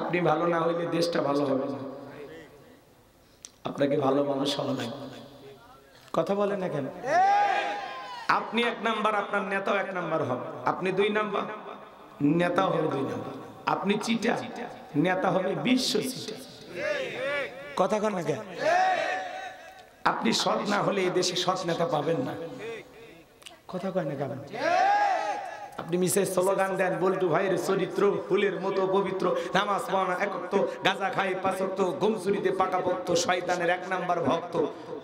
আপনি ভালো না হইলে দেশটা ভালো হবে না। আপনাকে ভালো মানুষ হওয়া লাগবে। কথা বলেন না কেন? আপনি এক নাম্বার, আপনার নেতাও এক নাম্বার হবে। আপনি 2 নাম্বার, নেতাও হবে 2 নাম্বার। আপনি চিটা, নেতা হবে বিশ্ব চিটা। কথা কন না কেন? আপনি সৎ না হলে এই দেশে সৎ নেতা পাবেন না। কথা কয় না কেন? আপনি মিশে স্লোগান দেন, বল্টু ভাইয়ের চরিত্র ফুলের মতো পবিত্র, নামাজ পড়া একত্ব, গাঁজা খাই 5 ওয়াক্ত, ঘুমচুরিতে পাকাপোক্ত, শয়তানের 1 নাম্বার ভক্ত,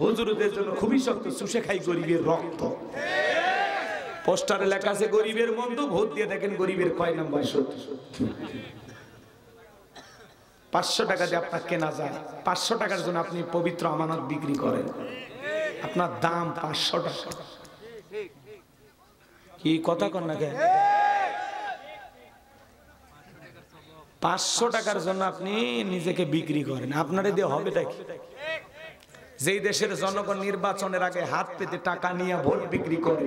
হুজুরদের জন্য খুবই শক্ত, চুষে খাই গরিবের রক্ত। পোস্টারে লেখা আছে গরিবের বন্ধু, ভোট দিয়ে দেখেন গরিবের কয় নাম্বার শত্রু। 500 টাকা দিয়ে আপনার কেনা যায়, 500 টাকার জন্য আপনি পবিত্র আমানত বিক্রি করেন, আপনার দাম 500 টাকা। কি কথা কন না কেন? 500 টাকার জন্য আপনি নিজেকে বিক্রি করেন, আপনারে দিয়ে হবেটা কি? যেই দেশের জনগণ নির্বাচনের আগে হাত পেতে টাকা নিয়ে ভোট বিক্রি করে,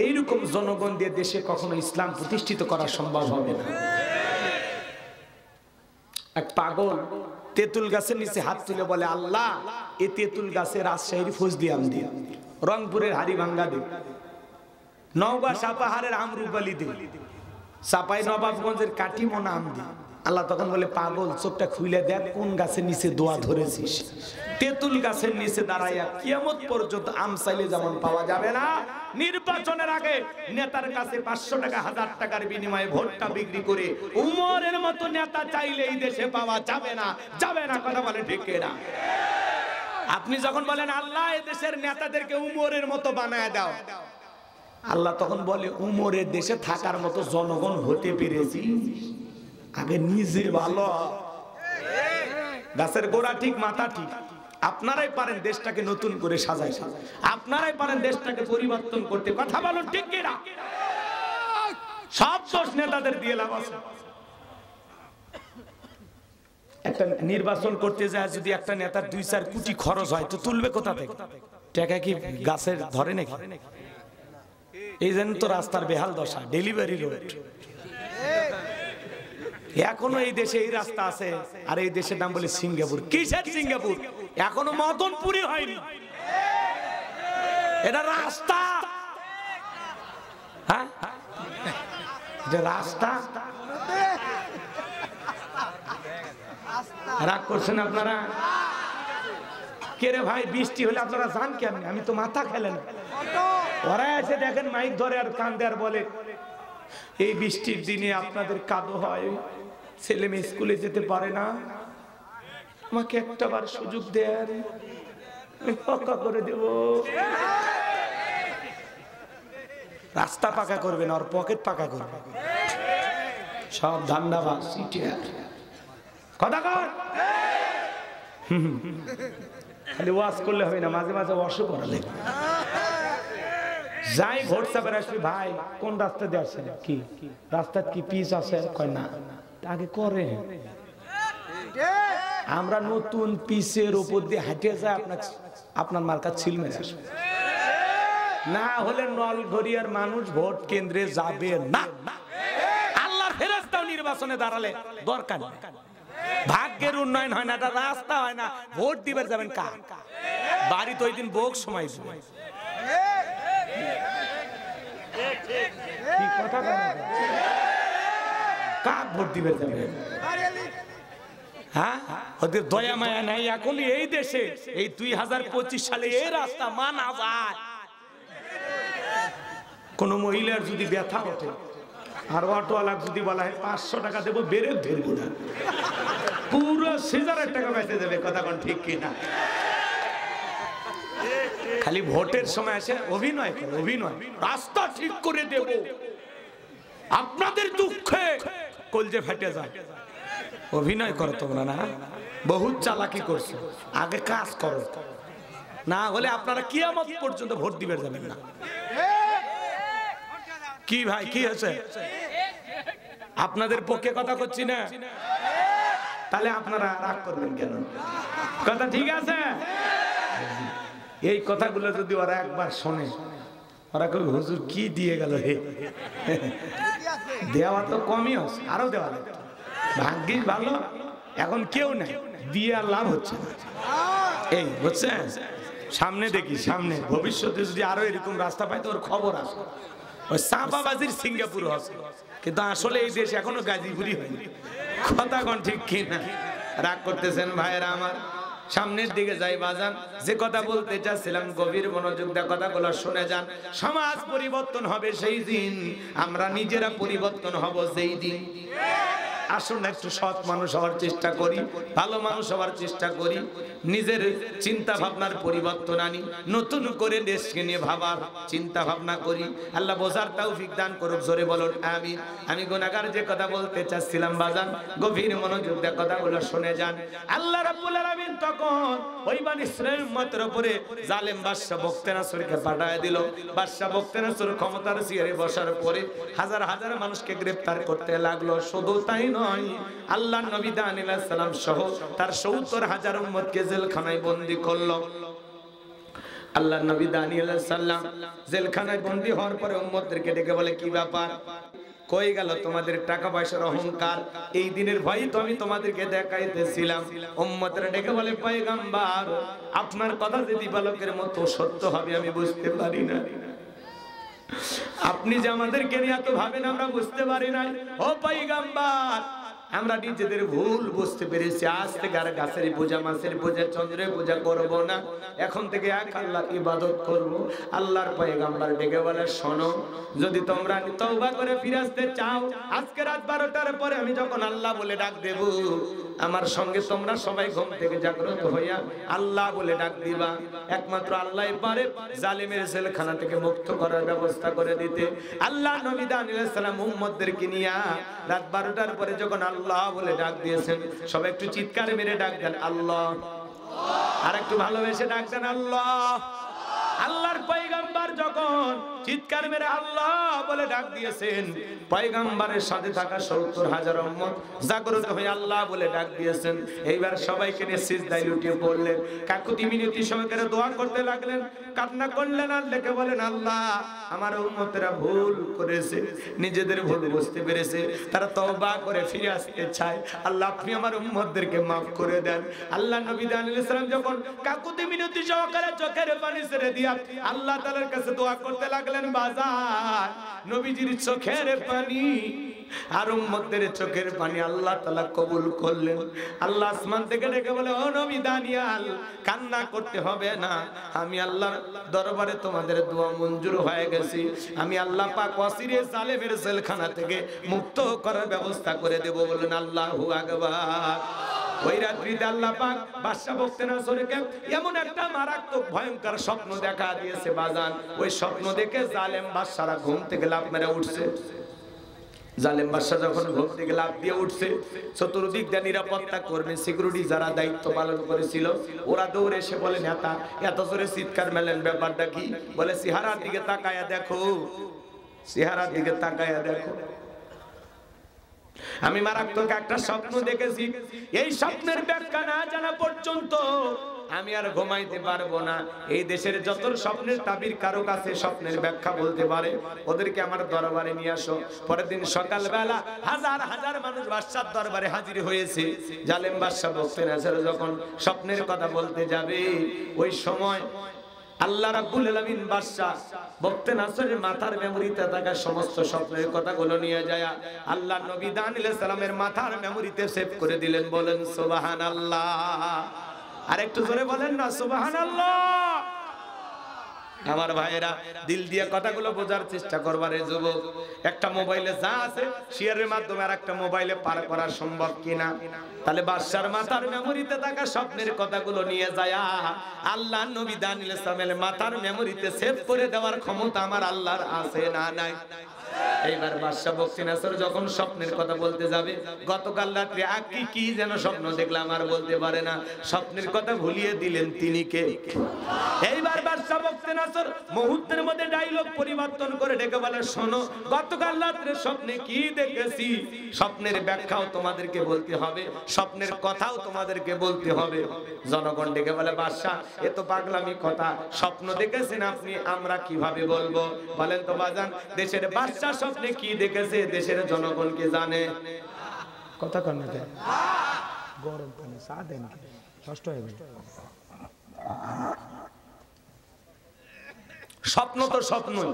এইরকম জনগণ দিয়ে দেশে কখনো ইসলাম প্রতিষ্ঠিত করা সম্ভব হবে না। এক পাগল তেঁতুল গাছের নিচে হাত তুলে বলে, আল্লাহ এই তেঁতুল গাছে রাজশাহীর ফজলিয়াম দিয়ে, রংপুরের হাড়িভাঙ্গা দিয়ে, নওগাঁ সাপাহারের আমরুপালি দিয়ে, চাপাই নবাবগঞ্জের কাটিমোনা আম দিয়ে। আল্লাহ তখন বলে, পাগল চোখটা খুলে দেখ কোন গাছের নিচে দোয়া ধরেছিস। তেঁতুল গাছের নিচে দাঁড়াইয়া কিয়ামত পর্যন্ত আম চাইলে যেমন পাওয়া যাবে না, নির্বাচনের আগে নেতার কাছে 500 টাকা 1000 টাকার বিনিময়ে ভোটটা বিক্রি করে উমরের মতো নেতা চাইলে এই দেশে পাওয়া যাবে না, যাবে না। কথা বলে ঠিক না? আপনি যখন বলেন আল্লাহ এই দেশের নেতাদেরকে উমরের মতো বানায় দাও, আল্লাহ তখন বলে, উমরের দেশে থাকার মতো জনগণ হতে পেরেছি, আগে নিজে ভালো। গাছের গোড়া ঠিক, মাথা ঠিক। আপনারাই পারেন দেশটাকে নতুন করে সাজাইতে, আপনারাই পারেন দেশটাকে পরিবর্তন করতে। কথা বলুন ঠিক কিনা? সব দোষ নেতাদের দিয়ে লাভ আছে। একটা নির্বাচন করতে যায় যদি একটা নেতার 2-4 কোটি খরচ হয়, তো তুলবে কোথা থেকে? টাকা কি গাছের ধরে নাকি? এই জন্য তো রাস্তার বেহাল দশা, ডেলিভারি রোড। এখনো এই দেশে এই রাস্তা আছে, আর এই দেশের নাম বলে সিঙ্গাপুর। কিসের সিঙ্গাপুর? এখনো মদনপুরি হয়নি। এটা রাস্তা, হ্যাঁ এটা রাস্তা। রাগ করছেন আপনারা? কে রে ভাই, বৃষ্টি হলে আপনারা যান কেমন? আমি তো মাথা খেলেন। ওরা এসে দেখেন মাইক ধরে আর কান্দে আর বলে, এই বৃষ্টির দিনে আপনাদের কাদো হয়, ছেলে মেয়ে স্কুলে যেতে পারে না, আমাকে একটা বার সুযোগ দেন, আমি পাকা করে দেব। রাস্তা পাকা করবে না, ওর পকেট পাকা করবে। সব ধান্দাবাজ সিটিয়ার। কথা কর। খালি ওয়াজ করলে হবে না, মাঝে মাঝে ওয়াশও করা লাগবে। যাই ভোট চাপের আসবি, ভাই কোন রাস্তা দিয়ে আসছেন? কি রাস্তার কি পিচ আছে? কয় না, আগে করে। আমরা নতুন পিচের উপর দিয়ে হাঁটে যাই, আপনার মার্কা ছিল মেরে আসবে না হলে নলঘরিয়ার মানুষ ভোট কেন্দ্রে যাবে না। আল্লাহর ফেরেশতাও নির্বাচনে দাঁড়ালে দরকার নেই। ভাগ্যের উন্নয়ন হয় না, এটা রাস্তা হয় না, ভোট দিবার যাবেন কার? বাড়ি তো ওই দিন ভোগ সময় দিবে। কার ভোট দিবে যাবেন? হ্যাঁ, ওদের দয়া মায়া নাই। এখন এই দেশে এই 2025 সালে এই রাস্তা মানা যায়। কোন মহিলার যদি ব্যথা ওঠে আর অটোওয়ালা যদি বলা হয় 500 টাকা দেবো, বেড়ে ধরবো না, পুরো 1000 টাকা বেঁচে দেবে। কথা কোন ঠিক কিনা? খালি ভোটের সময় আসে অভিনয় করে, অভিনয়। রাস্তা ঠিক করে দেব, আপনাদের দুঃখে কলজে ফেটে যায়। অভিনয় করো তোমরা না, বহুত চালাকি করছো। আগে কাজ করো, না হলে আপনারা কিয়ামত পর্যন্ত ভোট দিবে যাবেন না। কি ভাই, কি হয়েছে? আপনাদের পক্ষে কথা করছি না, তাহলে আপনারা রাগ করবেন কেন? কথা ঠিক আছে? এই কথাগুলো যদি ওরা একবার শোনে, ওরা কই হুজুর কি দিয়ে গেল হে। দেওয়া তো কমই আছে, আরো দেওয়া লাগবে। ভাগ্যিস ভালো এখন কেউ নাই, বিয়ে আর লাভ হচ্ছে না। এই বুঝছেন, সামনে দেখি, সামনে ভবিষ্যতে যদি আরো এরকম রাস্তা পাই তো ওর খবর আসে। ওই চাপাবাজির সিঙ্গাপুর আছে, কিন্তু আসলে এই দেশ এখনো গাজীপুরি হয়নি। কথা কোন ঠিক কিনা? রাগ করতেছেন ভাইয়েরা আমার? সামনের দিকে যাই বাজান, যে কথা বলতে চাচ্ছিলাম গভীর মনোযোগ দিয়ে কথাগুলো শুনে যান। সমাজ পরিবর্তন হবে সেই দিন, আমরা নিজেরা পরিবর্তন হব সেই দিন। আসুন একটু সৎ মানুষ হওয়ার চেষ্টা করি, ভালো মানুষ হওয়ার চেষ্টা করি, নিজের চিন্তা ভাবনার পরিবর্তন আনি, নতুন করে দেশকে নিয়ে ভাবার চিন্তা ভাবনা করি। আল্লাহ বোঝার তৌফিক দান করুক, জোরে বলুন আমিন। আমি গুনাহগার যে কথা বলতে চাচ্ছিলাম বাজান, গভীর মনোযোগ দিয়ে কথাগুলো শুনে যান। আল্লাহ রাব্বুল আলামিন তখন ওই বনী ইসরাঈল উম্মতের উপরে জালেম বাদশা বখতিয়ানাসরকে পাঠায় দিল। বাদশা বখতিয়ানাসর ক্ষমতার চেয়ারে বসার পরে হাজার হাজার মানুষকে গ্রেফতার করতে লাগলো। শুধু তাই নয়, আল্লাহর নবী দানিয়েল আলাইহিস সালাম সহ তার ৭০,০০০ উম্মতকে জেলখানায় বন্দী করলো। আল্লাহর নবী দানিয়েল আলাইহিস সালাম জেলখানায় বন্দী হওয়ার পরে উম্মতদেরকে ডেকে বলে, কি ব্যাপার, কই গেল তোমাদের টাকা পয়সার অহংকার? এই দিনের ভয় তো আমি তোমাদেরকে দেখাইতেছিলাম। উম্মতরা ডেকে বলে, পয়গম্বর, আপনার কথা যে দিবালোকের মতো সত্য হবে আমি বুঝতে পারি না। আপনি যে আমাদেরকে নিয়ে এত ভাবেন আমরা বুঝতে পারি না। ও পয়গম্বর, আমরা নিজেদের ভুল বুঝতে পেরেছি। আজ থেকে আর গাছের পূজা, মাছের পূজা, চন্দ্রের পূজা করব না, এখন থেকে এক আল্লাহর ইবাদত করব। আল্লাহর পয়গম্বর ডেকে বলে, শোনো, যদি তোমরা তওবা করে ফিরে আসতে চাও, আজকে রাত 12টার পরে আমি যখন আল্লাহ বলে ডাক দেব, আমার সঙ্গে তোমরা সবাই ঘুম থেকে জাগ্রত হইয়া আল্লাহ বলে ডাক দিবা। একমাত্র আল্লাহই পারে জালিমের জেলখানা থেকে মুক্ত করার ব্যবস্থা করে দিতে। আল্লাহ নবী দানিয়েল আলাইহিস সালাম উম্মতদেরকে নিয়ে রাত 12টার পরে যখন আল্লাহ বলে ডাক দিয়েছেন, সবাই একটু চিৎকার মেরে ডাক দেন আল্লাহ, আর একটু ভালোবেসে ডাক দেন আল্লাহ। আল্লাহর পয়গম্বর যখন চিৎকার মেরে আল্লাহ বলে ডাক দিয়েছেন, পয়গম্বরের সাথে থাকা ৭০,০০০ উম্মত জাগ্রত হয়ে আল্লাহ বলে ডাক দিয়েছেন। এইবার সবাইকে নিয়ে সিজদায় লুটিয়ে পড়লেন, কাকুতি মিনতি সহকারে দোয়া করতে লাগলেন, কান্না করলেন, আর লেখে বলেন, আল্লাহ, আমার উম্মতেরা ভুল করেছে, নিজেদের ভুল বুঝতে পেরেছে, তারা তওবা করে ফিরে আসতে চায়। আল্লাহ, আপনি আমার উম্মতদেরকে মাফ করে দেন। আল্লাহ নবী দানিয়েল আলাইহিস সালাম যখন কাকুতি মিনতি সহকারে চোখের পানি ছেড়ে দিয়া আল্লাহ তাআলার কাছে দোয়া করতে লাগলেন, বাজার নবীজির চোখের পানি আর উম্মতের চোখের পানি আল্লাহ তাআলা কবুল করলেন। আল্লাহ আসমান থেকে ডেকে বলে, ও নবী দানিয়েল, কান্না করতে হবে না, আমি আল্লাহর দরবারে তোমাদের দোয়া মঞ্জুর হয়ে গেছি। আমি আল্লাহ পাক ওয়াসিরে জালেমের জেলখানা থেকে মুক্ত করার ব্যবস্থা করে দেব। বলেন আল্লাহু আকবার। ওই রাত্রিতে আল্লাহ পাক বাদশা বখতিয়ানাসরকে এমন একটা মারাত্মক ভয়ঙ্কর স্বপ্ন দেখা দিয়েছে বাজান। ওই স্বপ্ন দেখে জালেম বাদশারা ঘুম থেকে লাফ মেরে উঠছে। জালেম বাদশা যখন ঘুম থেকে লাফ দিয়ে উঠছে, চতুর্দিক দিয়ে নিরাপত্তা কর্মী, সিকিউরিটি যারা দায়িত্ব পালন করেছিল, ওরা দৌড়ে এসে বলে, নেতা, এত জোরে চিৎকার মেলেন, ব্যাপারটা কি? বলে, চেহারার দিকে তাকায়া দেখো, চেহারার দিকে তাকায়া দেখো, আমি মারাত্মক একটা স্বপ্ন দেখেছি। এই স্বপ্নের ব্যাখ্যা না জানা পর্যন্ত আমি আর ঘুমাইতে পারবো না। এই দেশের যত স্বপ্নের তাবির কারক আছে, স্বপ্নের ব্যাখ্যা বলতে পারে, ওদেরকে আমার দরবারে নিয়ে আসো। পরের দিন সকালবেলা হাজার হাজার মানুষ বাদশার দরবারে হাজির হয়েছে। জালেম বাদশা বখতিয়ানাসর যখন স্বপ্নের কথা বলতে যাবে, ওই সময় আল্লাহ রাব্বুল আলামিন বাদশা বখতিয়ানাসরের মাথার মেমোরিতে থাকা সমস্ত স্বপ্নের কথাগুলো নিয়ে যায় আল্লাহ নবী দানিয়েল আলাইহিস সালামের মাথার মেমোরিতে সেভ করে দিলেন। বলেন সুবহানাল্লাহ। আর একটু জোরে বলেন না সুবহানাল্লাহ। আমার ভাইয়েরা, দিল দিয়ে কথাগুলো বোঝার চেষ্টা করবার। এই যুবক, একটা মোবাইলে যা আছে শেয়ারের মাধ্যমে আর একটা মোবাইলে পার করা সম্ভব কিনা? তাহলে বাদশার মাথার মেমোরিতে থাকা স্বপ্নের কথাগুলো নিয়ে যায় আল্লাহ নবী দানিয়েল আলাইহিস সালামের মাথার মেমোরিতে সেভ করে দেওয়ার ক্ষমতা আমার আল্লাহর আছে না নাই? এইবার বাদশা বখতিয়ানাসর যখন স্বপ্নের কথা বলতে যাবে, গতকাল রাত্রে কি যেন স্বপ্ন দেখলাম আর বলতে পারে না, স্বপ্নের কথা ভুলিয়ে দিলেন তিনি কে? এইবার বাদশা বখতিয়ানাসর মুহূর্তের মধ্যে ডায়লগ পরিবর্তন করে ডেকে বলে, শোনো, গতকাল রাত্রে স্বপ্নে কি দেখেছি, স্বপ্নের ব্যাখ্যাও তোমাদেরকে বলতে হবে, স্বপ্নের কথাও তোমাদেরকে বলতে হবে। জনগণ ডেকে বলে, বাদশা, এ তো পাগলামি কথা, স্বপ্ন দেখেছেন আপনি, আমরা কিভাবে বলবো? বলেন তো বাজান, দেশের বাদশা স্বপ্নে কি দেখেছে দেশের জনগণ কি জানে? কথা কন না কেন? গরম পানি চা দেন, কষ্ট হয়ে গেল। স্বপ্ন তো স্বপ্নই,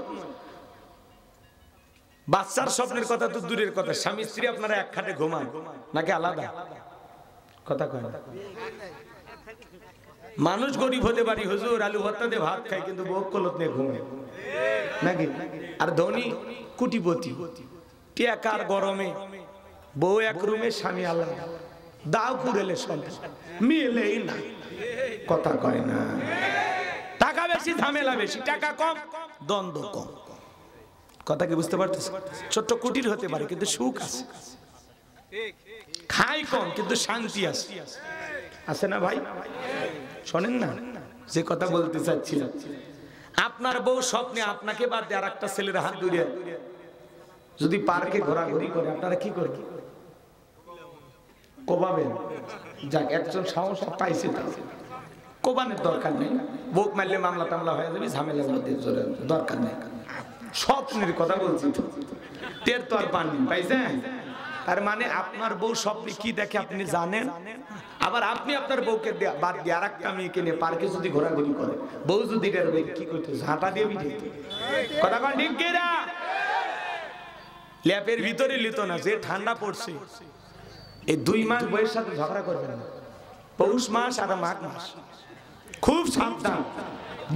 বাচ্চার স্বপ্নের কথা তো দূরের কথা। স্বামী স্ত্রী আপনারা এক খাটে ঘুমান নাকি আলাদা? কথা কয় না। মানুষ গরিব হতে পারি, হুজুর আলু ভর্তা দিয়ে ভাত খায়, কিন্তু বউ কলত নিয়ে ঘুমায় নাকি? আর ধনী কোটিপতি, টেকার গরমে বউ এক রুমে, স্বামী আলাদা, দাও কুড়েলে সন্তান মিলেই না। কথা কয় না। টাকা বেশি ঝামেলা বেশি, টাকা কম দ্বন্দ্ব কম। কথা কি বুঝতে পারতেছে? ছোট্ট কুটির হতে পারে কিন্তু সুখ আছে, খাই কম কিন্তু শান্তি আছে, আছে না ভাই? শোনেন না যে কথা বলতে চাচ্ছিলাম, আপনার বউ স্বপ্নে আপনাকে বাদ দিয়ে আর একটা ছেলের হাত ধরে যদি পার্কে ঘোরাঘুরি করে, আপনারা কি করবেন? কোবাবেন? যাক, একজন সাহস পাইছে, কোবানের দরকার নেই। বুক মারলে মামলা টামলা হয়ে যাবে, ঝামেলার মধ্যে দরকার নেই। স্বপ্নের কথা বলছি তো, টের তো আর পাননি, পাইছেন? তার মানে আপনার বউ স্বপ্নে কি দেখে আপনি জানেন। আবার আপনি আপনার বউকে বাদ দিয়ে আর একটা মেয়েকে নিয়ে পার্কে যদি ঘোরাঘুরি করে, বউ যদি কি করতে ঝাঁটা দিয়ে বিঠে, কথা কন ঠিক কিনা? ল্যাপের ভিতরে লিত না, যে ঠান্ডা পড়ছে এই 2 মাস বউয়ের সাথে ঝগড়া করবেন না। পৌষ মাস আর মাঘ মাস খুব সাবধান।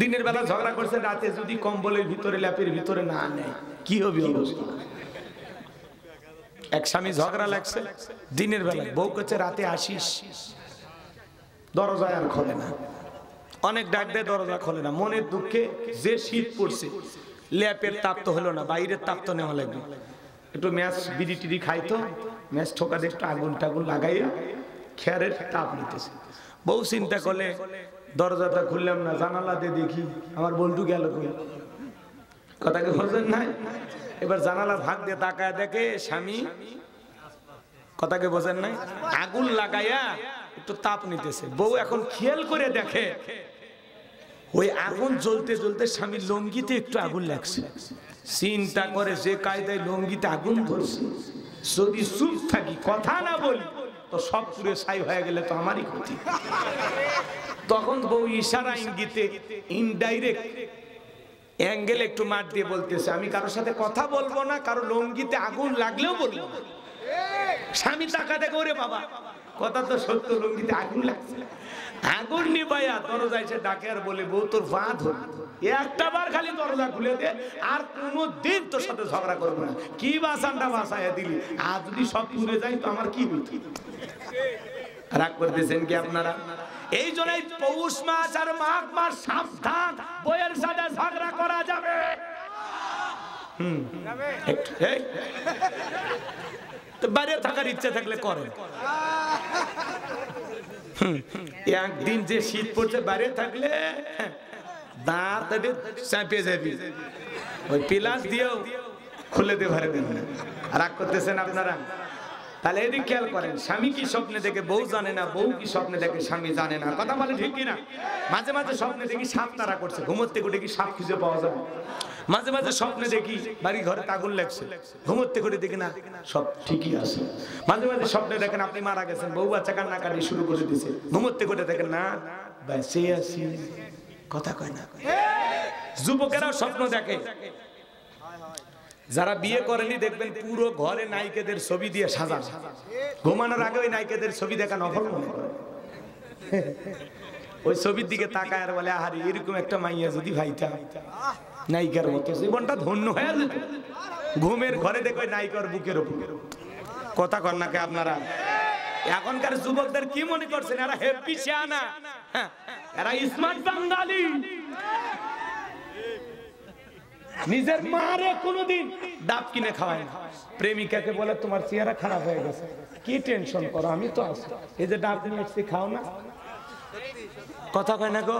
দিনের বেলা ঝগড়া করছেন, রাতে যদি কম্বলের ভিতরে ল্যাপের ভিতরে না নেয় কি হবে অবস্থা? এক স্বামী ঝগড়া লাগছে দিনের বেলা, বউ কাছে রাতে আসিস, দরজা আর খোলে না, অনেক ডাক দেয় দরজা খোলে না। মনের দুঃখে, যে শীত পড়ছে, ল্যাপের তাপ তো হলো না, বাইরের তাপ তো নেওয়া লাগবে। একটু ম্যাচ বিড়ি টিড়ি খাইতো, ম্যাচ ঠোকা দিয়ে একটু আগুন টাগুন লাগাইয়া খেয়ারের তাপ নিতেছে। বউ চিন্তা করলে দরজাটা খুললাম না, জানালা দিয়ে দেখি আমার বল্টু গেল কই। কথাকে বোঝেন নাই? এবার জানালা ভাগ দিয়ে তাকায় দেখে স্বামী, কথাকে বোঝেন নাই, আগুন লাগাইয়া একটু তাপ নিতেছে। বউ এখন খেয়াল করে দেখে ওই আগুন জ্বলতে জ্বলতে স্বামীর লঙ্গিতে একটু আগুন লাগছে। চিন্তা করে যে কায়দায় লঙ্গিতে আগুন ধরছে, যদি চুপ থাকি কথা না বলি তো সব পুরে ছাই হয়ে গেলে তো আমারই ক্ষতি। তখন বউ ইশারা ইঙ্গিতে ইনডাইরেক্ট অ্যাঙ্গেল একটু মার দিয়ে বলতেছে, আমি কারোর সাথে কথা বলবো না, কারো লঙ্গিতে আগুন লাগলেও বলবো না। স্বামী টাকা দেখে, ওরে বাবা, কথা তো সত্য, লঙ্গিতে আগুন লাগছে। আগুন নিবাইয়া দরজা এসে ডাকে আর বলে, বউ তোর পা ধর, একটা বার খালি দরজা খুলে দে, আর কোনোদিন তোর সাথে ঝগড়া করবো না। কি বাসানটা বাসাইয়া দিলি, আর যদি সব পুড়ে যায় তো আমার কি হইত? রাগ করতেছেন কি আপনারা? এই জন্যই পৌষ মাস আর মাঘ মাস সাবধান, বইয়ের সাথে ঝগড়া করা যাবে। বাইরে থাকার ইচ্ছা থাকলে করেন। একদিন যে শীত পড়ছে, বাইরে থাকলে দাঁত চাপে যাবি, ওই পিলাস দিয়েও খুলে দিয়ে পারবেন না। রাগ করতেছেন আপনারা? তাহলে এদিক খেয়াল করেন, স্বামী কি স্বপ্নে দেখে বউ জানে না, বউ কি স্বপ্নে দেখে স্বামী জানে না। কথা বলে ঠিক কিনা? মাঝে মাঝে স্বপ্নে দেখি সাপ তারা করছে, ঘুমোতে করে দেখি সাপ খুঁজে পাওয়া যায়। মাঝে মাঝে স্বপ্নে দেখি বাড়ি ঘরে আগুন লাগছে, ঘুমোতে করে দেখি না সব ঠিকই আছে। মাঝে মাঝে স্বপ্নে দেখেন আপনি মারা গেছেন, বউ বাচ্চা কান্নাকাটি শুরু করে দিছে, ঘুমোতে করে দেখেন না বেঁচে আছি। কথা কয় না? যুবকেরাও স্বপ্ন দেখে, যারা বিয়ে করেনি দেখবেন পুরো ঘরে নায়িকাদের ছবি দিয়ে সাজানো, ঘুমানোর আগে ওই নায়িকাদের ছবি দেখা নফল মনে করে। ওই ছবির দিকে তাকায় আর বলে, আহারে এরকম একটা মাইয়া যদি ভাইতাম, নায়িকার মতো জীবনটা ধন্য হয়ে যেত। ঘুমের ঘরে দেখবে নায়িকার বুকের উপর। কথা কন নাকি আপনারা? এখনকার যুবকদের কি মনে করছেন এরা হ্যাপি শিয়ানা, এরা স্মার্ট বাঙালি। নিজের মারে কোনোদিন ডাব কিনে খাওয়ায় না। প্রেমিকাকে বলে, তোমার চেহারা খারাপ হয়ে গেছে, কি টেনশন করো, আমি তো আছি, এই যে ডাব নিয়ে এসেছি খাও না। কথা কয় না গো?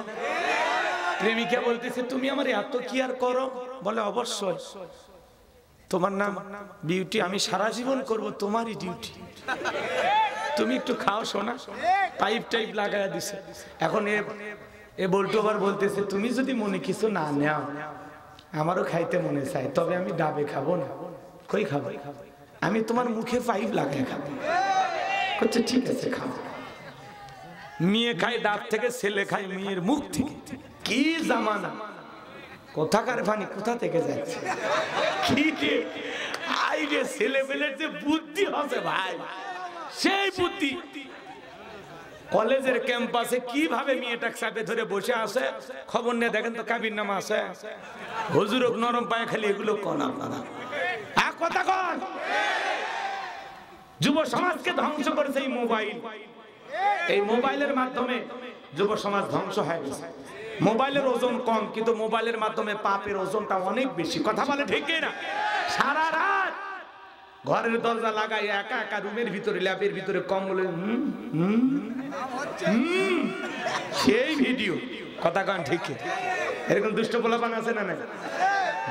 প্রেমিকা বলতেছে, তুমি আমার এত কি আর করো? বলে, অবশ্যই, তোমার নাম বিউটি, আমি সারা জীবন করব তোমারই ডিউটি, তুমি একটু খাও সোনা। পাইপ টাইপ লাগাইয়া দিছে। এখন এ বল্টু আবার বলতেছে, তুমি যদি মনে কিছু না নেও, আমারও খাইতে মনে চাই, তবে আমি ডাবে খাবো না। কই খাবো? আমি তোমার মুখে পাইপ লাগাই খাবো। আচ্ছা ঠিক আছে খাও। মেয়ে খায় দাঁত থেকে, ছেলে খায় মেয়ের মুখ থেকে। কি জামানা, কোথাকার পানি কোথা থেকে যাচ্ছে। কি রে আইরে ছেলে পেলের যে বুদ্ধি আছে ভাই, সেই বুদ্ধি। কলেজের ক্যাম্পাসে কিভাবে মেয়েটাকে চাপে ধরে বসে আছে, খবর নিয়ে দেখেন তো কাবির নামা আছে, হুজুর নরম পায়ে খালি এগুলো কোন আপনারা কথা কন। যুব সমাজকে ধ্বংস করেছে এই মোবাইল। এই মোবাইলের মাধ্যমে যুব সমাজ ধ্বংস হয়ে গেছে। মোবাইলের ওজন কম, কিন্তু মোবাইলের মাধ্যমে পাপের ওজনটা অনেক বেশি। কথা বলে ঠিক না? সারা রাত ঘরের দরজা লাগাই একা একা রুমের ভিতরে, ল্যাবের ভিতরে কম্বলে সেই ভিডিও। কথা কন ঠিক? এরকম দুষ্ট পোলাপান আছে না?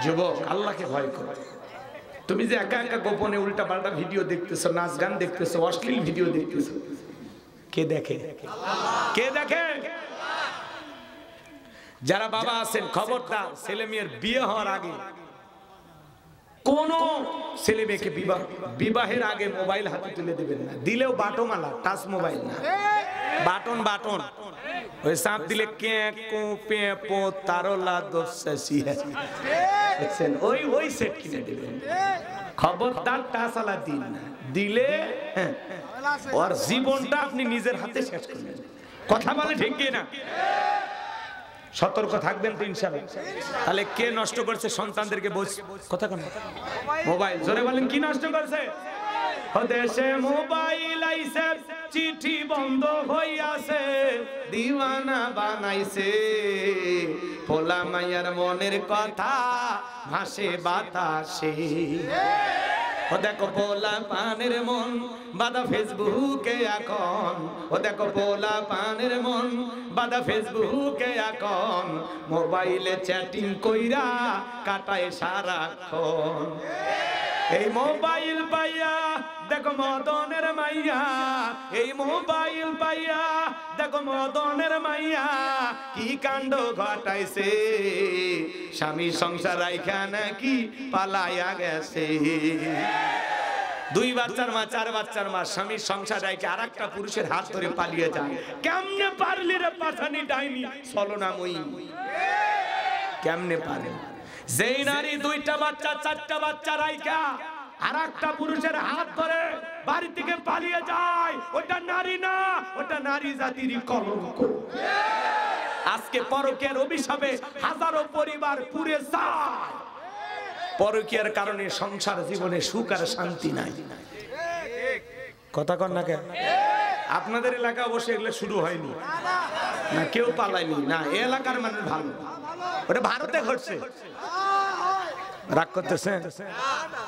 যুবক আল্লাহকে ভয় করো। তুমি যে একা একা গোপনে উল্টা পাল্টা ভিডিও দেখতেছো, নাচ গান দেখতেছো, অশ্লীল ভিডিও দেখতেছো, কে দেখে? কে দেখে? যারা বাবা আছেন খবরদার, ছেলে মেয়ের বিয়ে হওয়ার আগে কোন ছেলে মেয়েকে বিবাহের আগে মোবাইল হাতে তুলে দিবেন না। দিলেও বাটনওয়ালা, টাচ মোবাইল না, বাটন বাটন। ওই সাপ দিলে কে কো পে পো তারলা দোসসি দেখছেন, ওই সেট কিনে দিবেন। খবরদার টাচওয়ালা দিন না, দিলে ওর জীবনটা আপনি নিজের হাতে শেষ করবেন। কথা বলে ঠিক কি না? সতর্ক থাকবেন তো ইনশাআল্লাহ। তাহলে কে নষ্ট করছে সন্তানদেরকে? কথা কোন মোবাইল। জোরে বলেন কি নষ্ট করছে? দেশে মোবাইল আইছে, চিঠি বন্ধ হইয়াছে, দিওয়ানা বানাইছে, পোলা মাইয়ার মনের কথা ভাসে বাতাসে। ও দেখো পোলা পানের মন বাদা ফেসবুকে এখন, ও দেখো পোলা পানের মন বাদা ফেসবুকে এখন, মোবাইলে চ্যাটিং কইরা কাটায় সারাক্ষণ। এই মোবাইল পাইয়া দেখো মদনের মাইয়া, এই মোবাইল পাইয়া দেখো মদনের মাইয়া, কি কাণ্ড ঘটাইছে, স্বামী সংসার রাইখা নাকি পালাইয়া গেছে। 2 বাচ্চার মা, 4 বাচ্চার মা, স্বামীর সংসার রাইখা আরেকটা পুরুষের হাত ধরে পালিয়ে যায়। কেমনে পারলি রে পাঠানি ডাইনি ছলনাময়ী, কেমনে পারে? যেই নারী 2টা বাচ্চা 4টা বাচ্চা রাইখা আরেকটা পুরুষের হাত ধরে বাড়ি থেকে পালিয়ে যায়, ওটা নারী না, ওটা নারী জাতিরই কলঙ্ক। আজকে পরকীয়ার অভিশাপে হাজারো পরিবার পুড়ে যায়। পরকীয়ার কারণে সংসার জীবনে সুখ আর শান্তি নাই। কথা কন না কেন? আপনাদের এলাকা অবশ্যই এগুলো শুরু হয়নি না, কেউ পালায়নি না, এই এলাকার মানুষ ভালো। ওটা ভারতে ঘটছে। রাগ করতেছে,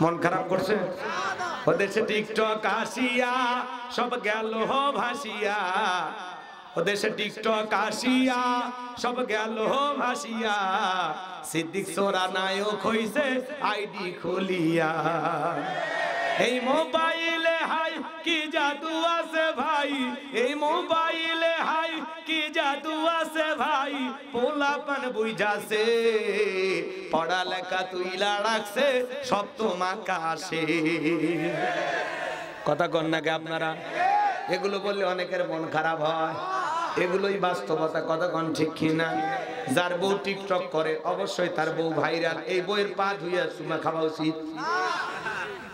মন খারাপ করছে। ও দেশে টিকটক আসিয়া সব গেল ভাসিয়া, ও দেশে টিকটক আসিয়া সব গেল ভাসিয়া, সিদ্দিক সোরা নায়ক হইছে আইডি খুলিয়া। এই মোবাইলে হাই কি জাদু আছে ভাই, এই মোবাইলে হাই কি জাদু আছে ভাই, পোলাপান বুঝাছে, পড়ালেখা তুইলা রাখছে সব তোমাকে আসে। কথা কন নাকি আপনারা? এগুলো বললে অনেকের মন খারাপ হয়, এগুলোই বাস্তবতা। কথা কন ঠিক কিনা? যার বউ টিকটক করে অবশ্যই তার বউ ভাইরাল। এই বইয়ের পা ধুইয়া চুমা খাওয়া উচিত।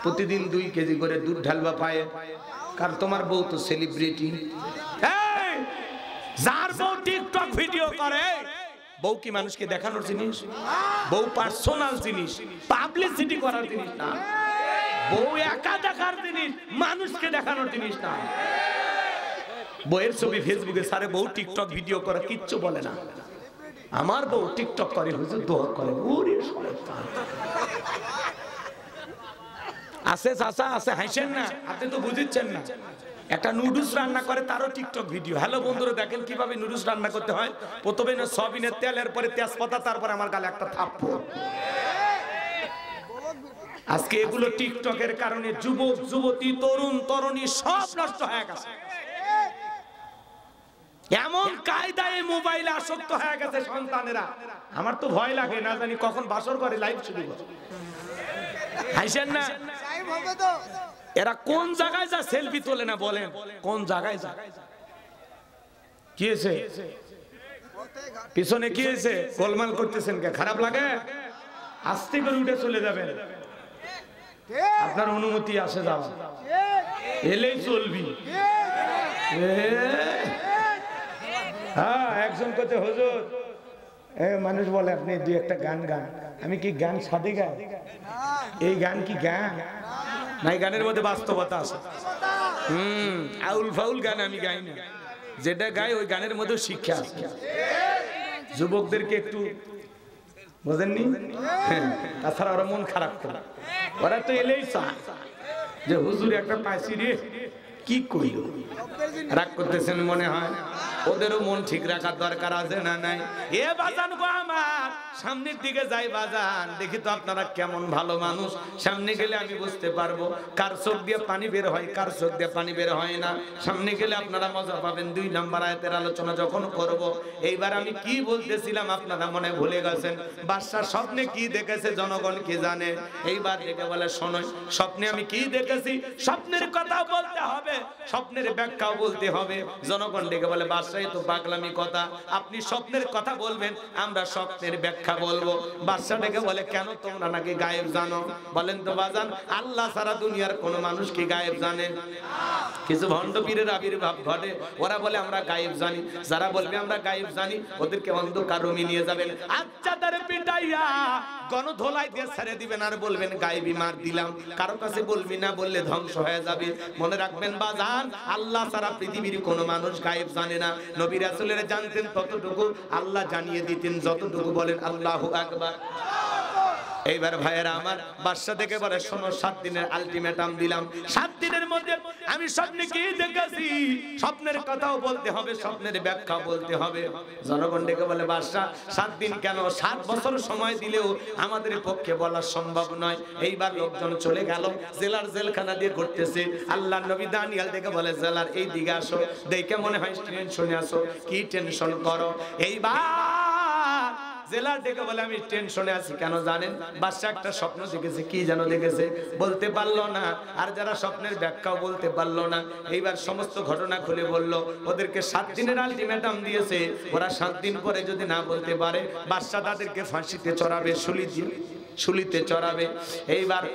প্রতিদিন 2 কেজি করে দুধ ঢালবা পায়ে, কারণ তোমার বউ তো সেলিব্রিটি। যার বউ টিকটক ভিডিও করে, বউ কি মানুষকে দেখানোর জিনিস? বউ পার্সোনাল জিনিস, পাবলিসিটি করার জিনিস না। বউ একা দেখার জিনিস, মানুষকে দেখানোর জিনিস না। বউয়ের ছবি ফেসবুকে সারে, বউ টিকটক ভিডিও করে কিচ্ছু বলে না। আমার বউ টিকটক করে, হুজুর দোয়া করে। ওরে শয়তান আছে, চাচা আছে, হাসেন না, আপনি তো বুঝিচ্ছেন না। একটা নুডলস রান্না করে, তারও টিকটক ভিডিও। হ্যালো বন্ধুরা, দেখেন কিভাবে নুডলস রান্না করতে হয়। প্রথমে সয়াবিনের তেল, এরপরে তেজপাতা, তারপরে আমার গালে একটা থাপ্পড়। আজকে এগুলো টিকটকের কারণে যুবক যুবতী, তরুণ তরুণী সব নষ্ট হয়ে গেছে। এমন কায়দায় মোবাইলে আসক্ত হয়ে গেছে সন্তানেরা। আমার তো ভয় লাগে, না জানি কখন বাসর করে লাইভ শুরু করে। হাসেন না? এরা কোন জায়গায় যা সেলফি তোলে না বলেন, কোন জায়গায় যা? কি হয়েছে পিছনে? কি হয়েছে? গোলমাল করতেছেন কে? খারাপ লাগে? আস্তে করে উঠে চলে যাবেন, আপনার অনুমতি আছে যাওয়া, এলেই চলবি। হ্যাঁ, একজন কথা হুজুর, মানুষ বলে আপনি দুই একটা গান গান। আমি কি গান সাদে গাই? এই গান কি গান? না, এই গানের মধ্যে বাস্তবতা আছে। আউল ফাউল গান আমি গাই না, যেটা গাই ওই গানের মধ্যে শিক্ষা আছে। যুবকদেরকে একটু বোঝেননি? তাছাড়া ওরা মন খারাপ করে, ওরা তো এলেই চায় যে হুজুর একটা পাইছি রে, কি কইল? রাগ করতেছেন মনে হয়। ওদেরও মন ঠিক রাখার দরকার আছে না নাই? এ বাজান গো আমার, সামনের দিকে যাই বাজান, দেখি তো আপনারা কেমন ভালো মানুষ। সামনে গেলে আমি বুঝতে পারবো কার চোখ দিয়ে পানি বের হয়, কার চোখ দিয়ে পানি বের হয় না। সামনে গেলে আপনারা মজা পাবেন। 2 নম্বর আয়াতের আলোচনা যখন করব, এইবার আমি কি বলতেছিলাম আপনারা মনে ভুলে গেছেন। বাদশার স্বপ্নে কি দেখেছে জনগণ কি জানে? এইবার দেখে বলে শোনো, স্বপ্নে আমি কি দেখেছি, স্বপ্নের কথা বলতে হবে, স্বপ্নের ব্যাখ্যাও বলতে হবে। জনগণ ডেকে বলে বাদশাহ তো পাগলামি কথা, আপনি স্বপ্নের কথা বলবেন, আমরা স্বপ্নের ব্যাখ্যা বলবো। বাদশাহ ডেকে বলে কেন, তোমরা নাকি গায়েব জানো? বলেন তো বাজান, আল্লাহ সারা দুনিয়ার কোন মানুষ কি গায়েব জানে? কিছু ভণ্ড পীরের আবির্ভাব ঘটে, ওরা বলে আমরা গায়েব জানি। যারা বলবে আমরা গায়েব জানি, ওদেরকে অন্ধকার রুমে নিয়ে যাবেন, আচ্ছা তারে পিটাইয়া গণধোলাই দিয়ে ছেড়ে দিবেন, আর বলবেন গায়েবী মার দিলাম। কারো কাছে বলবি না, বললে ধ্বংস হয়ে যাবে। মনে রাখবেন বাজান, আল্লাহ সারা পৃথিবীর কোন মানুষ গায়েব জানে না। নবী রাসূলেরা জানতেন ততটুকু, আল্লাহ জানিয়ে দিতেন যতটুকু। বলেন আল্লাহু আকবার। এইবার ভাইয়েরা আমার, বাদশা থেকে বলে শোনো, 7 দিনের আলটিমেটাম দিলাম। 7 দিনের মধ্যে আমি স্বপ্নে কি দেখেছি, স্বপ্নের কথাও বলতে হবে, স্বপ্নের ব্যাখ্যা বলতে হবে। জনগণ ডেকে বলে বাদশা 7 দিন কেন, 7 বছর সময় দিলেও আমাদের পক্ষে বলা সম্ভব নয়। এইবার লোকজন চলে গেল, জেলার জেলখানা দিয়ে ঘুরতেছে। আল্লাহর নবী দানিয়েল ডেকে বলে জেলার এই দিকে আসো, দেখে মনে হয় টেনশনে আসো, কি টেনশন করো? এইবার জেলার ডেকে বলে আমি টেনশনে আছি। কেন জানেন? বাদশা একটা স্বপ্ন দেখেছে। কি যেন দেখেছে বলতে পারলো না, আর যারা স্বপ্নের ব্যাখ্যাও বলতে পারলো না। এইবার সমস্ত ঘটনা খুলে বলল। ওদেরকে 7 দিনের আলটিমেটাম দিয়েছে, ওরা 7 দিন পরে যদি না বলতে পারে, বাদশা তাদেরকে ফাঁসিতে চড়াবে, শুলিতে চড়াবে। এইবার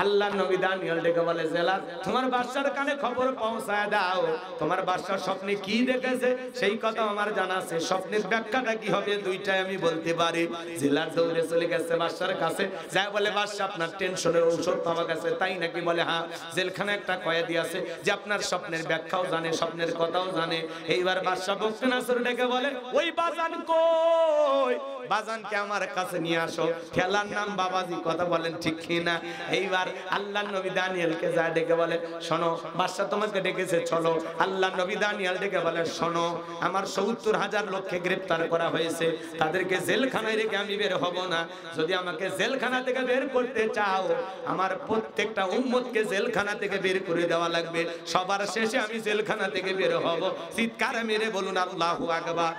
আল্লাহ নবী দানিয়েল ডেকে বলে জেলার, তোমার বাদশার কানে খবর পৌঁছায় দাও, তোমার বাদশার স্বপ্নে কি দেখেছে সেই কথা আমার জানা আছে, স্বপ্নের ব্যাখ্যাটা কি হবে দুইটাই আমি বলতে পারি। জেলার দৌড়ে চলে গেছে বাদশার কাছে, যায় বলে বাদশা আপনার টেনশনের ঔষধ পাওয়া গেছে। তাই নাকি? বলে হ্যাঁ, জেলখানে একটা কয়েদি আছে যে আপনার স্বপ্নের ব্যাখ্যাও জানে, স্বপ্নের কথাও জানে। এইবার বাদশা বকতে নাসর ডেকে বলে ওই বাজান কই, বাজানকে আমার কাছে নিয়ে আসো। খেলার নাম বাবাজি, কথা বলেন ঠিক কিনা? এইবার আল্লাহ নবী দানিয়েলকে যা ডেকে বলে শোনো, বাদশা তোমাকে ডেকেছে, চলো। আল্লাহ নবী দানিয়েল ডেকে বলে শোনো, আমার 70,000 লোককে গ্রেফতার করা হয়েছে, তাদেরকে জেলখানায় রেখে আমি বের হব না। যদি আমাকে জেলখানা থেকে বের করতে চাও, আমার প্রত্যেকটা উম্মতকে জেলখানা থেকে বের করে দেওয়া লাগবে। সবার শেষে আমি জেলখানা থেকে বের হব। চিৎকার মেরে বলুন আল্লাহু আকবার।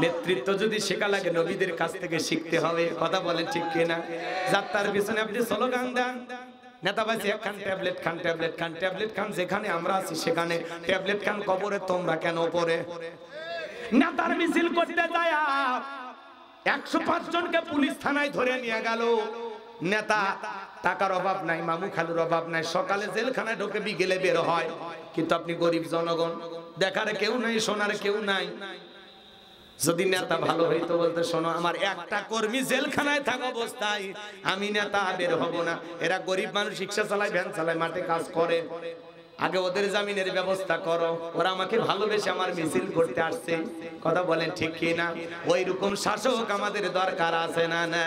নেতৃত্ব যদি শেখা লাগে, নবীদের কাছ থেকে শিখতে হবে। কথা বলেন ঠিক কিনা? যাত্রার পিছনে আপনি স্লোগান দেন, নেতাবাজি খান, ট্যাবলেট খান, ট্যাবলেট খান, ট্যাবলেট খান। যেখানে আমরা আছি সেখানে ট্যাবলেট খান, কবরে তোমরা কেন পড়ে? নেতার মিছিল করতে যায় 105 জনকে পুলিশ থানায় ধরে নিয়ে গেল। নেতা টাকার অভাব নাই, মামু খালুর অভাব নাই, সকালে জেলখানায় ঢোকে, বিকেলে বের হয়। কিন্তু আপনি গরিব জনগণ, দেখার কেউ নাই, শোনার কেউ নাই। যদি নেতা ভালো হইতো বলতে শোনো, আমার একটা কর্মী জেলখানায় থাকা অবস্থায় আমি নেতা বের হব না। এরা গরিব মানুষ, রিকশা চালায়, ভ্যান চালায়, মাঠে কাজ করে, আগে ওদের জামিনের ব্যবস্থা করো। ওরা আমাকে ভালোবেসে আমার মিছিল করতে আসছে। কথা বলেন ঠিক কি না? ওই রকম শাসক আমাদের দরকার আছে না? না,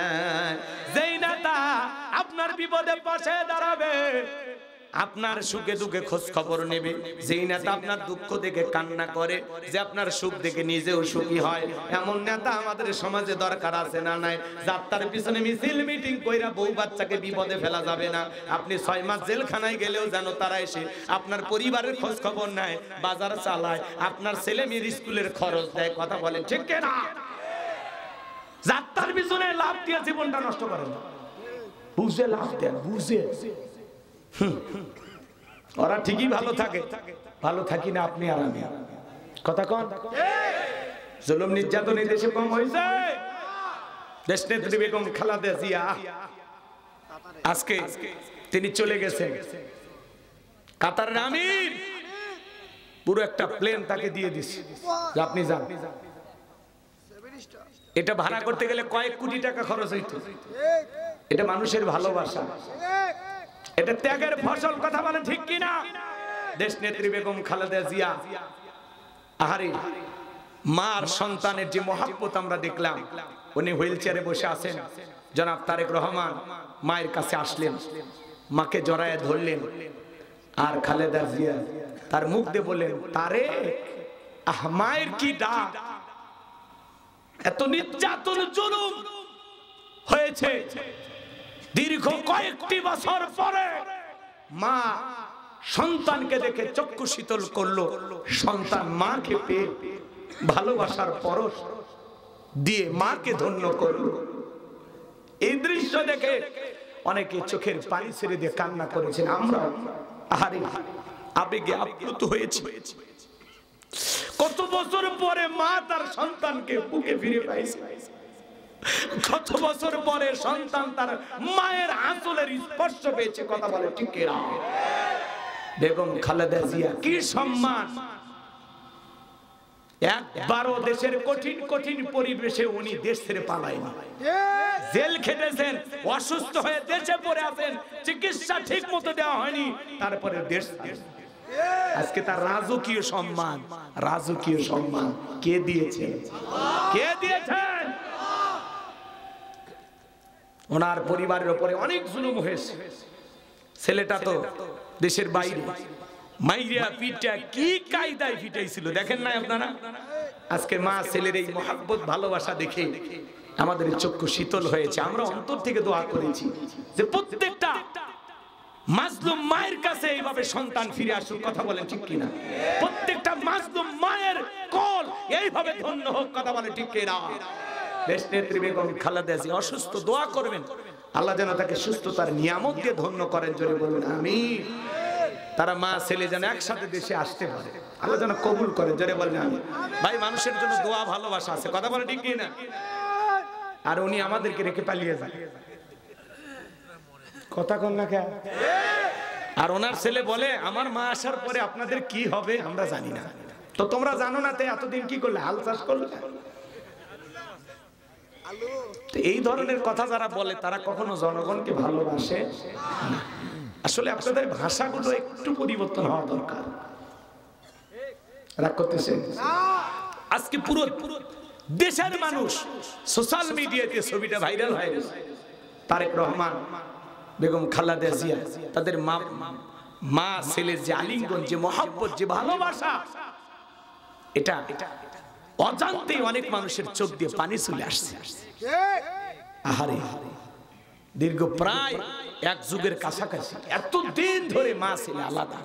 যেই নেতা আপনার বিপদে পাশে দাঁড়াবে, আপনার সুখে দুঃখে খোঁজ খবর নেবে, যেই নেতা আপনার দুঃখ দেখে কান্না করে, যে আপনার সুখ দেখে নিজেও সুখী হয়, এমন নেতা আমাদের সমাজে দরকার আছে না? নাই। যাত্রার পিছনে মিছিল মিটিং কইরা বউ বাচ্চাকে বিপদে ফেলা যাবে না। আপনি 6 মাস জেলখানায় গেলেও যেন তারা এসে আপনার পরিবারের খোঁজ খবর নেয়, বাজার চালায়, আপনার ছেলে মেয়ের স্কুলের খরচ দেয়। কথা বলেন ঠিক কিনা? যাত্রার পিছনে লাভ দিয়ে জীবনটা নষ্ট করেন না, বুঝে লাভ দেন, বুঝে। ওরা ঠিকই ভালো থাকে, ভালো থাকি না আপনি আর আমি। কথা কোন? জুলুম নির্যাতন এই দেশে কম হয়েছে? দেশনেত্রী বেগম খালেদা জিয়া আজকে তিনি চলে গেছেন, কাতারের আমির পুরো একটা প্লেন তাকে দিয়ে দিছে যে আপনি যান। এটা ভাড়া করতে গেলে কয়েক কোটি টাকা খরচ হইতো। এটা মানুষের ভালোবাসা, এটা ত্যাগের ফসল। কথা বলেন ঠিক কিনা? দেশনেত্রী বেগম খালেদা জিয়া আহারে মার সন্তানের যে মহব্বত আমরা দেখলাম, উনি হুইল চেয়ারে বসে আছেন, জনাব তারেক রহমান মায়ের কাছে আসলেন, মাকে জড়ায় ধরলেন, আর খালেদা জিয়া তার মুখ দিয়ে বললেন, তারেক মায়ের কি ডাক। এত নির্যাতন জুলুম হয়েছে, দীর্ঘ কয়েকটি বছর পরে মা সন্তানকে দেখে চক্ষু শীতল করলো, সন্তান মাকে পেয়ে ভালোবাসার পরশ দিয়ে মাকে ধন্য করলো। এই দৃশ্য দেখে অনেকে চোখের পানি ছেড়ে দিয়ে কান্না করেছেন। আমরা আহারে আবেগে আপ্লুত হয়েছি। কত বছর পরে মা তার সন্তানকে বুকে ফিরে পাইছে, কত বছর পরে সন্তান তার মায়ের আঁচলের স্পর্শ পেয়েছে। কথা বলে ঠিক কিনা? বেগম খালেদা জিয়া কি সম্মান! একবারও দেশের কঠিন কঠিন পরিবেশে উনি দেশ ছেড়ে পালায়নি, জেল খেটেছেন, অসুস্থ হয়ে দেশে পড়ে আছেন, চিকিৎসা ঠিক মতো দেওয়া হয়নি, তারপরে দেশ। আজকে তার রাজকীয় সম্মান, রাজকীয় সম্মান কে দিয়েছে? কে দিয়েছেন? ওনার পরিবারের উপরে অনেক জুলুম হয়েছে। ছেলেটা তো দেশের বাইরে, মাইরিয়া পিটা কি কায়দায় পিটাইছিল দেখেন না আপনারা? আজকে মা ছেলের এই মহব্বত ভালোবাসা দেখে আমাদের চক্ষু শীতল হয়েছে। আমরা অন্তর থেকে দোয়া করেছি যে প্রত্যেকটা মাজলুম মায়ের কাছে এইভাবে সন্তান ফিরে আসুক। কথা বলেন ঠিক কিনা? প্রত্যেকটা মাজলুম মায়ের কোল এইভাবে ধন্য হোক। কথা বলেন ঠিক কিনা? দেশনেত্রী বেগম খালেদা জিয়া অসুস্থ, দোয়া করবেন আল্লাহ যেন তাকে সুস্থতার নিয়ামত দিয়ে ধন্য করেন। জোরে বলুন আমিন। তারা মা ছেলে যেন একসাথে দেশে আসতে পারে, আল্লাহ যেন কবুল করেন। জোরে বলেন আমিন। ভাই, মানুষের জন্য দোয়া ভালোবাসা আছে। কথা বলেন ঠিক কিনা? আর উনি আমাদেরকে রেখে পালিয়ে যায়। কথা কন না কেন? আর ওনার ছেলে বলে, আমার মা আসার পরে আপনাদের কি হবে আমরা জানি না। তো তোমরা জানো না, তাই এতদিন কি করলে? হাল চাষ করলে। এই ধরনের কথা যারা বলে তারা কখনো জনগণকে ভালোবাসে না। আসলে আপনাদের ভাষাগুলো একটু পরিবর্তন হওয়া দরকার। রাগ করতেছেন? আজকে পুরো দেশের মানুষ সোশ্যাল মিডিয়াতে ছবিটা ভাইরাল হয়ে গেছে। তারেক রহমান, বেগম খালেদা জিয়া, তাদের মা ছেলের যে আলিঙ্গন, যে মহব্বত, যে ভালোবাসা, এটা অজান্তেই অনেক মানুষের চোখ দিয়ে পানি চলে আসছে। আহারে, দীর্ঘ প্রায় এক যুগের কাছাকাছি এতদিন ধরে মা ছেলে আলাদা।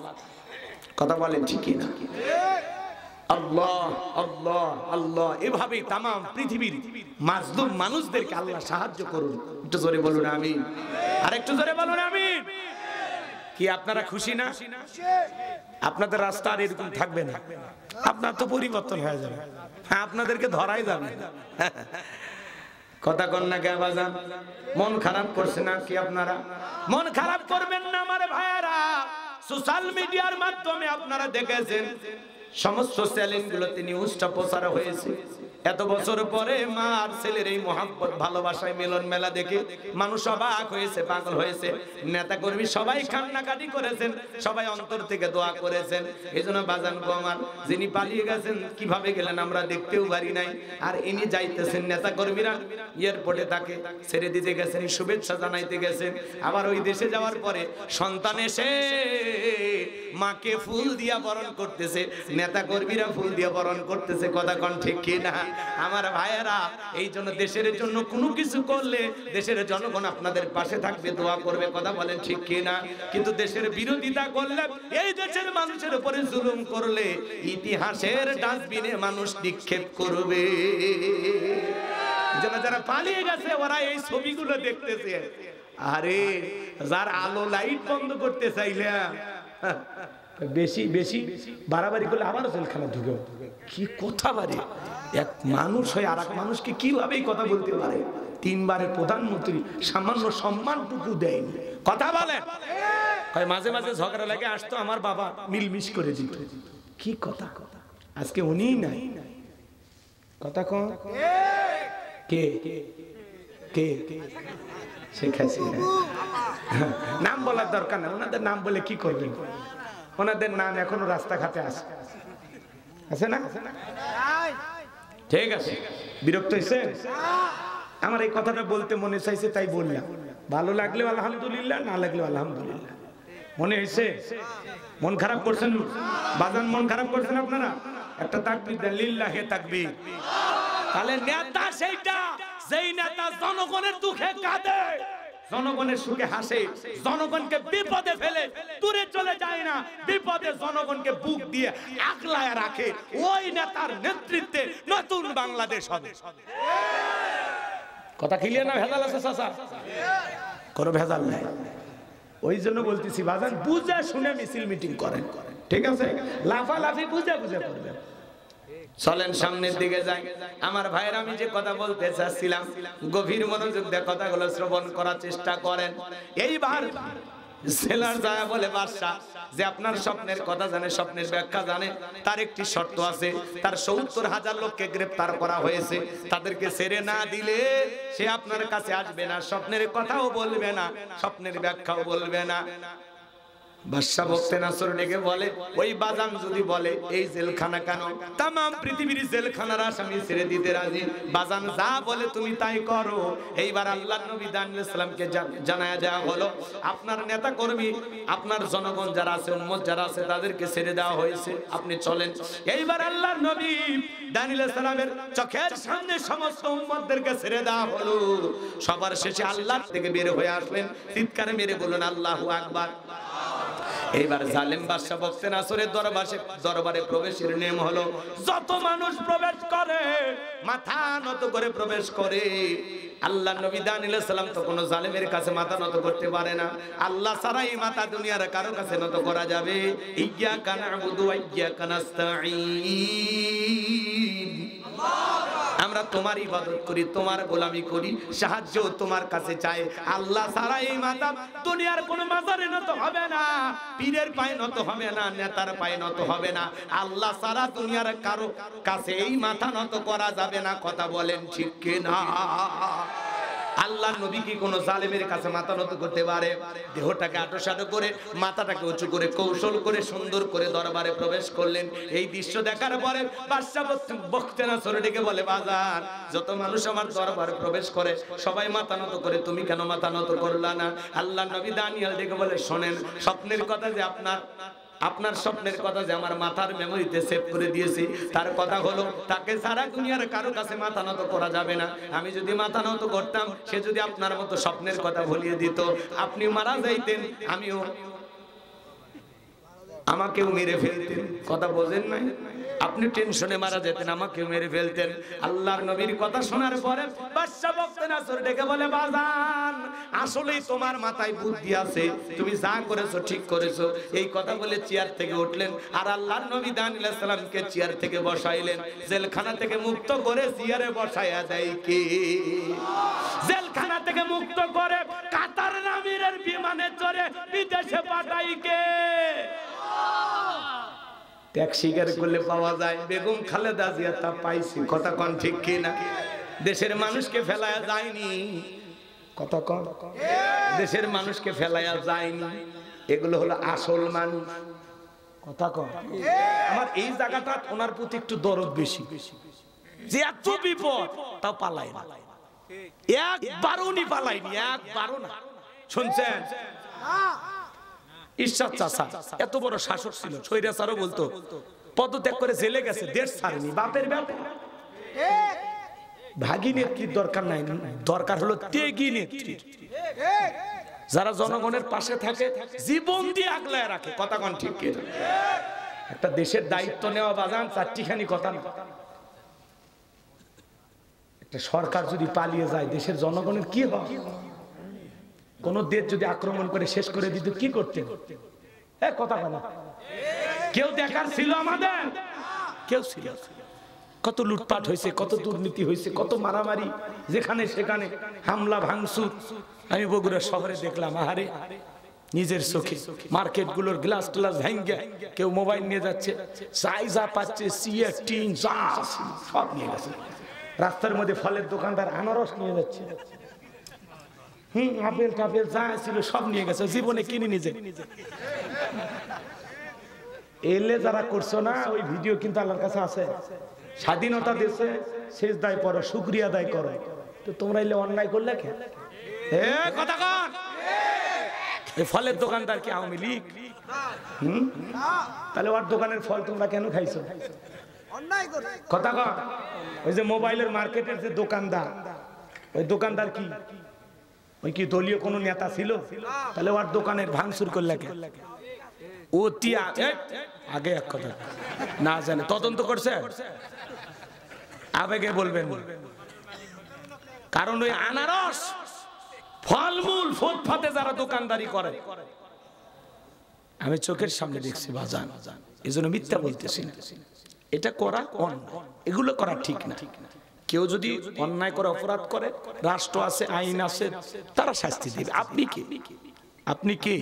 কথা বলেন ঠিকই না? আল্লাহ আল্লাহ আল্লাহ, এভাবেই তামাম পৃথিবীর মাজলুম মানুষদেরকে আল্লাহ সাহায্য করুন। একটু জোরে বলুন আমিন। আর একটু জোরে বলুন আমিন। কি আপনারা খুশি না? আপনাদের রাস্তা আর এরকম থাকবে না, আপনার তো পরিবর্তন হয়ে যাবে। হ্যাঁ, আপনাদেরকে ধরাই যাবে। কথা কন না কে বাজান? মন খারাপ করছে না কি আপনারা? মন খারাপ করবেন না আমার ভাইয়ারা। সোশ্যাল মিডিয়ার মাধ্যমে আপনারা দেখেছেন সমস্ত চ্যানেলগুলোতে নিউজটা প্রচার হয়েছে। এত বছর পরে মা আর ছেলের এই মহব্বত ভালোবাসায় মিলন মেলা দেখে মানুষ অবাক হয়েছে, পাগল হয়েছে। নেতা কর্মী সবাই কান্নাকাটি করেছেন, সবাই অন্তর থেকে দোয়া করেছেন। এই জন্য বাজান গো আমার, যিনি পালিয়ে গেছেন কিভাবে গেলেন আমরা দেখতেও পারি নাই। আর ইনি যাইতেছেন, নেতা কর্মীরা এয়ারপোর্টে তাকে ছেড়ে দিতে গেছেন, শুভেচ্ছা জানাইতে গেছেন। আবার ওই দেশে যাওয়ার পরে সন্তান এসে মাকে ফুল দিয়া বরণ করতেছে, নেতা কর্মীরা ফুল দিয়া বরণ করতেছে। কথা কন ঠিক কিনা আমার ভাইয়েরা? এই জন্য দেশের জন্য কোনো কিছু করলে দেশের জনগণ আপনাদের পাশে থাকবে, দোয়া করবে। কথা বলেন ঠিক কিনা? কিন্তু দেশের বিরোধিতা করলে, এই দেশের মানুষের উপরে জুলুম করলে ইতিহাসের ডাস্টবিনে মানুষ নিক্ষেপ করবে। যারা পালিয়ে গেছে ওরা এই ছবিগুলো দেখতেছে, আরে যার আলো লাইট বন্ধ করতে চাইলাম, বেশি বেশি বাড়াবাড়ি করলে আবারও জেলখানা ঢুকে। কি কথা বাড়ে, এক মানুষ হয় আর এক মানুষকে কিভাবে কথা বলতে পারে? 3 বারের প্রধানমন্ত্রী সামান্য সম্মানটুকু দেয়নি, কথা বলে। মাঝে মাঝে ঝগড়া লাগে, আসতো আমার বাবা মিলমিশ করে দিত। কি কথা, আজকে উনি নাই। কথা কন কে কে? শেখ হাসিনা। নাম বলার দরকার না, ওনাদের নাম বলে কি করবেন? ওনাদের নাম এখনো রাস্তাঘাটে আছে না? ঠিক আছে, বিরক্ত হয়েছে? আমার এই কথাটা বলতে মনে চাইছে তাই বললাম। ভালো লাগলেও আলহামদুলিল্লাহ, না লাগলেও আলহামদুলিল্লাহ। মনে হয়েছে? মন খারাপ করছেন বাজান? মন খারাপ করছেন আপনারা? একটা তাকবীর দেন, লিল্লাহে তাকবীর। তাহলে নেতা সেইটা যেই নেতা জনগণের দুঃখে কাঁদে, জনগণের সুখে হাসে, জনগণকে বিপদে ফেলে দূরে চলে যায় না, বিপদে জনগণকে বুক দিয়ে আগলায় রাখে, ওই নেতার নেতৃত্বে নতুন বাংলাদেশ হবে। কথা ক্লিয়ার না? ভেজাল আছে চাচা? কোনো ভেজাল নাই। ওই জন্য বলতেছি বাজান, বুঝে শুনে মিছিল মিটিং করেন, ঠিক আছে? লাফালাফি বুঝে বুঝে করবেন। চলেন সামনের দিকে যাই। আমার ভাইয়ের, আমি যে কথা বলতে চাচ্ছিলাম, গভীর মনোযোগ দিয়ে কথাগুলো শ্রবণ করার চেষ্টা করেন। এইবার জেলার যায় বলে বাদশা যে আপনার স্বপ্নের কথা জানে, স্বপ্নের ব্যাখ্যা জানে, তার একটি শর্ত আছে। তার 70,000 লোককে গ্রেফতার করা হয়েছে, তাদেরকে ছেড়ে না দিলে সে আপনার কাছে আসবে না, স্বপ্নের কথাও বলবে না, স্বপ্নের ব্যাখ্যাও বলবে না। বাদশা বক্তে নাসর ডেকে বলে, ওই বাজান যদি বলে এই জেলখানা কেন, তাম পৃথিবীর জেলখানার আসামি ছেড়ে দিতে রাজি, বাজান যা বলে তুমি তাই করো। এইবার আল্লাহর নবী দানিয়েল সালামকে জানায়া দেওয়া হলো, আপনার নেতা কর্মী, আপনার জনগণ যারা আছে, উম্মত যারা আছে, তাদেরকে ছেড়ে দেওয়া হয়েছে, আপনি চলেন। এইবার আল্লাহর নবী দানিয়েল সালামের চোখের সামনে সমস্ত উম্মতদেরকে ছেড়ে দেওয়া হলো। সবার শেষে আল্লাহ থেকে বের হয়ে আসলেন, চিৎকারে মেরে বললেন আল্লাহু আকবার। এইবার জালেম বাদশা বক্তে নাসরের দরবারে প্রবেশের নিয়ম হলো, যত মানুষ প্রবেশ করে মাথা নত করে প্রবেশ করে। আল্লাহ নবী দানিয়েল সালাম তো কোনো জালেমের কাছে মাথা নত করতে পারে না। আল্লাহ ছাড়া এই মাথা দুনিয়ার কারো কাছে নত করা যাবে। ইয়্যাকা না'বুদু ওয়া ইয়্যাকা নাস্তাঈন। আমরা তোমার ইবাদত করি, তোমার গোলামি করি, সাহায্য তোমার কাছে চাই। আল্লাহ ছাড়া এই মাথা দুনিয়ার কোনো মাজারে নত হবে না, পীরের পায়ে নত হবে না, নেতার পায়ে নত হবে না। আল্লাহ ছাড়া দুনিয়ার কারো কাছে এই মাথা নত করা যাবে না। কথা বলেন ঠিক কি না? আল্লাহ নবী কি কোন জালেমের কাছে মাথা নত করতে পারে? দেহটাকে আটোসাটো করে, মাথাটাকে উঁচু করে, কৌশল করে, সুন্দর করে দরবারে প্রবেশ করলেন। এই দৃশ্য দেখার পরে বাদশা বক্তে নাসর ডেকে বলে, বাজার যত মানুষ আমার দরবারে প্রবেশ করে সবাই মাথা নত করে, তুমি কেন মাথা নত করলা না? আল্লাহ নবী দানিয়েল ডেকে বলে, শোনেন, স্বপ্নের কথা যে আপনার স্বপ্নের কথা যে আমার মাথার মেমোরিতে সেভ করে দিয়েছি, তার কথা হলো তাকে সারা দুনিয়ার কারো কাছে মাথা নত করা যাবে না। আমি যদি মাথা নত করতাম, সে যদি আপনার মতো স্বপ্নের কথা ভুলিয়ে দিত, আপনি মারা যাইতেন, আমাকেও মেরে ফেলতেন। কথা বোঝেন নাই? আপনি টেনশনে মারা যেতেন, আমাকেও মেরে ফেলতেন। আল্লাহর নবীর কথা শোনার পরে বাদশা বক্তে নাসর ডেকে বলে, বাজান আসলেই তোমার মাথায় বুদ্ধি আছে, তুমি যা করেছো ঠিক করেছো। এই কথা বলে চেয়ার থেকে উঠলেন, আর আল্লাহর নবী দানিয়েল সালামকে চেয়ার থেকে বসাইলেন। জেলখানা থেকে মুক্ত করে চেয়ারে বসায়া দেয় কে? জেলখানা থেকে মুক্ত করে কাতার আমিরের বিমানে চড়ে বিদেশে পাঠাই কে? ত্যাগ স্বীকার করলে পাওয়া যায়। বেগম খালেদা জিয়া তা পাইছি। কথা কন ঠিক কি না? দেশের মানুষকে ফেলায়া যায়নি। কথা কন, দেশের মানুষকে ফেলায়া যায়নি। এগুলো হলো আসল মানুষ। কথা কন। আমার এই জায়গাটা ওনার প্রতি একটু দরদ বেশি, যে এত বিপদ তাও পালায় না। একবারও নি পালায়নি, একবারও না। শুনছেন? ঈশ্বর চাচা এত বড় শাসক ছিল, স্বৈরাচারও বলতো, পদত্যাগ করে জেলে গেছে, দেশ ছাড়েনি। বাপের ব্যাপার। ভাগী নেত্রীর দরকার নাই, দরকার হলো ত্যাগী নেত্রী, যারা জনগণের পাশে থাকে, জীবন দিয়ে আগলায় রাখে। কথা কন ঠিক কি? একটা দেশের দায়িত্ব নেওয়া বাজান চারটিখানি কথা না। একটা সরকার যদি পালিয়ে যায়, দেশের জনগণের কি হয়? কোন দেশ যদি আক্রমণ করে শেষ করে দিত কি করতেন? কথা বলা কেউ দেখার ছিল আমাদের? কেউ ছিল? কত লুটপাট হয়েছে, কত দুর্নীতি হয়েছে, কত মারামারি, যেখানে সেখানে হামলা ভাঙচুর। আমি বগুড়া শহরে দেখলাম, আহারে নিজের চোখে মার্কেট গুলোর গ্লাস গ্লাস ভেঙে কেউ মোবাইল নিয়ে যাচ্ছে, চাই যা পাচ্ছে সিগারেট টিন যা সব নিয়ে গেছে। রাস্তার মধ্যে ফলের দোকানদার আনারস নিয়ে যাচ্ছে, আপেল টাপেল যা ছিল সব নিয়ে গেছে, জীবনে কিনে নিজে। এলে যারা করছো না ওই ভিডিও কিন্তু আল্লাহর কাছে আছে। স্বাধীনতা দেশে সেজদায় পড়ো, শুকরিয়া আদায় করো। তো তোমরা এলে অন্যায় করলে কেন? কথা কর। এই ফলের দোকানদার কি আওয়ামী লীগ? তাহলে ওর দোকানের ফল তোমরা কেন খাইছো? কথা কর। ওই যে মোবাইলের মার্কেটের যে দোকানদার, ওই দোকানদার কি ওই কি দলীয় কোন নেতা ছিল? তাহলে ওর দোকানের ভাঙচুর করলে কেন? ও তিয়া আগে এক কথা না জানে তদন্ত করছে, আবেগে বলবেন। কারণ ওই আনারস ফলমূল ফুটপাতে যারা দোকানদারি করে আমি চোখের সামনে দেখছি বাজান, এই জন্য মিথ্যা বলতেছি না। এটা করা অন্যায়, এগুলো করা ঠিক না। কেউ যদি অন্যায় করে অপরাধ করে, রাষ্ট্র আছে, আইন আছে, তারা শাস্তি দেবে। আপনি কে? আপনি কে?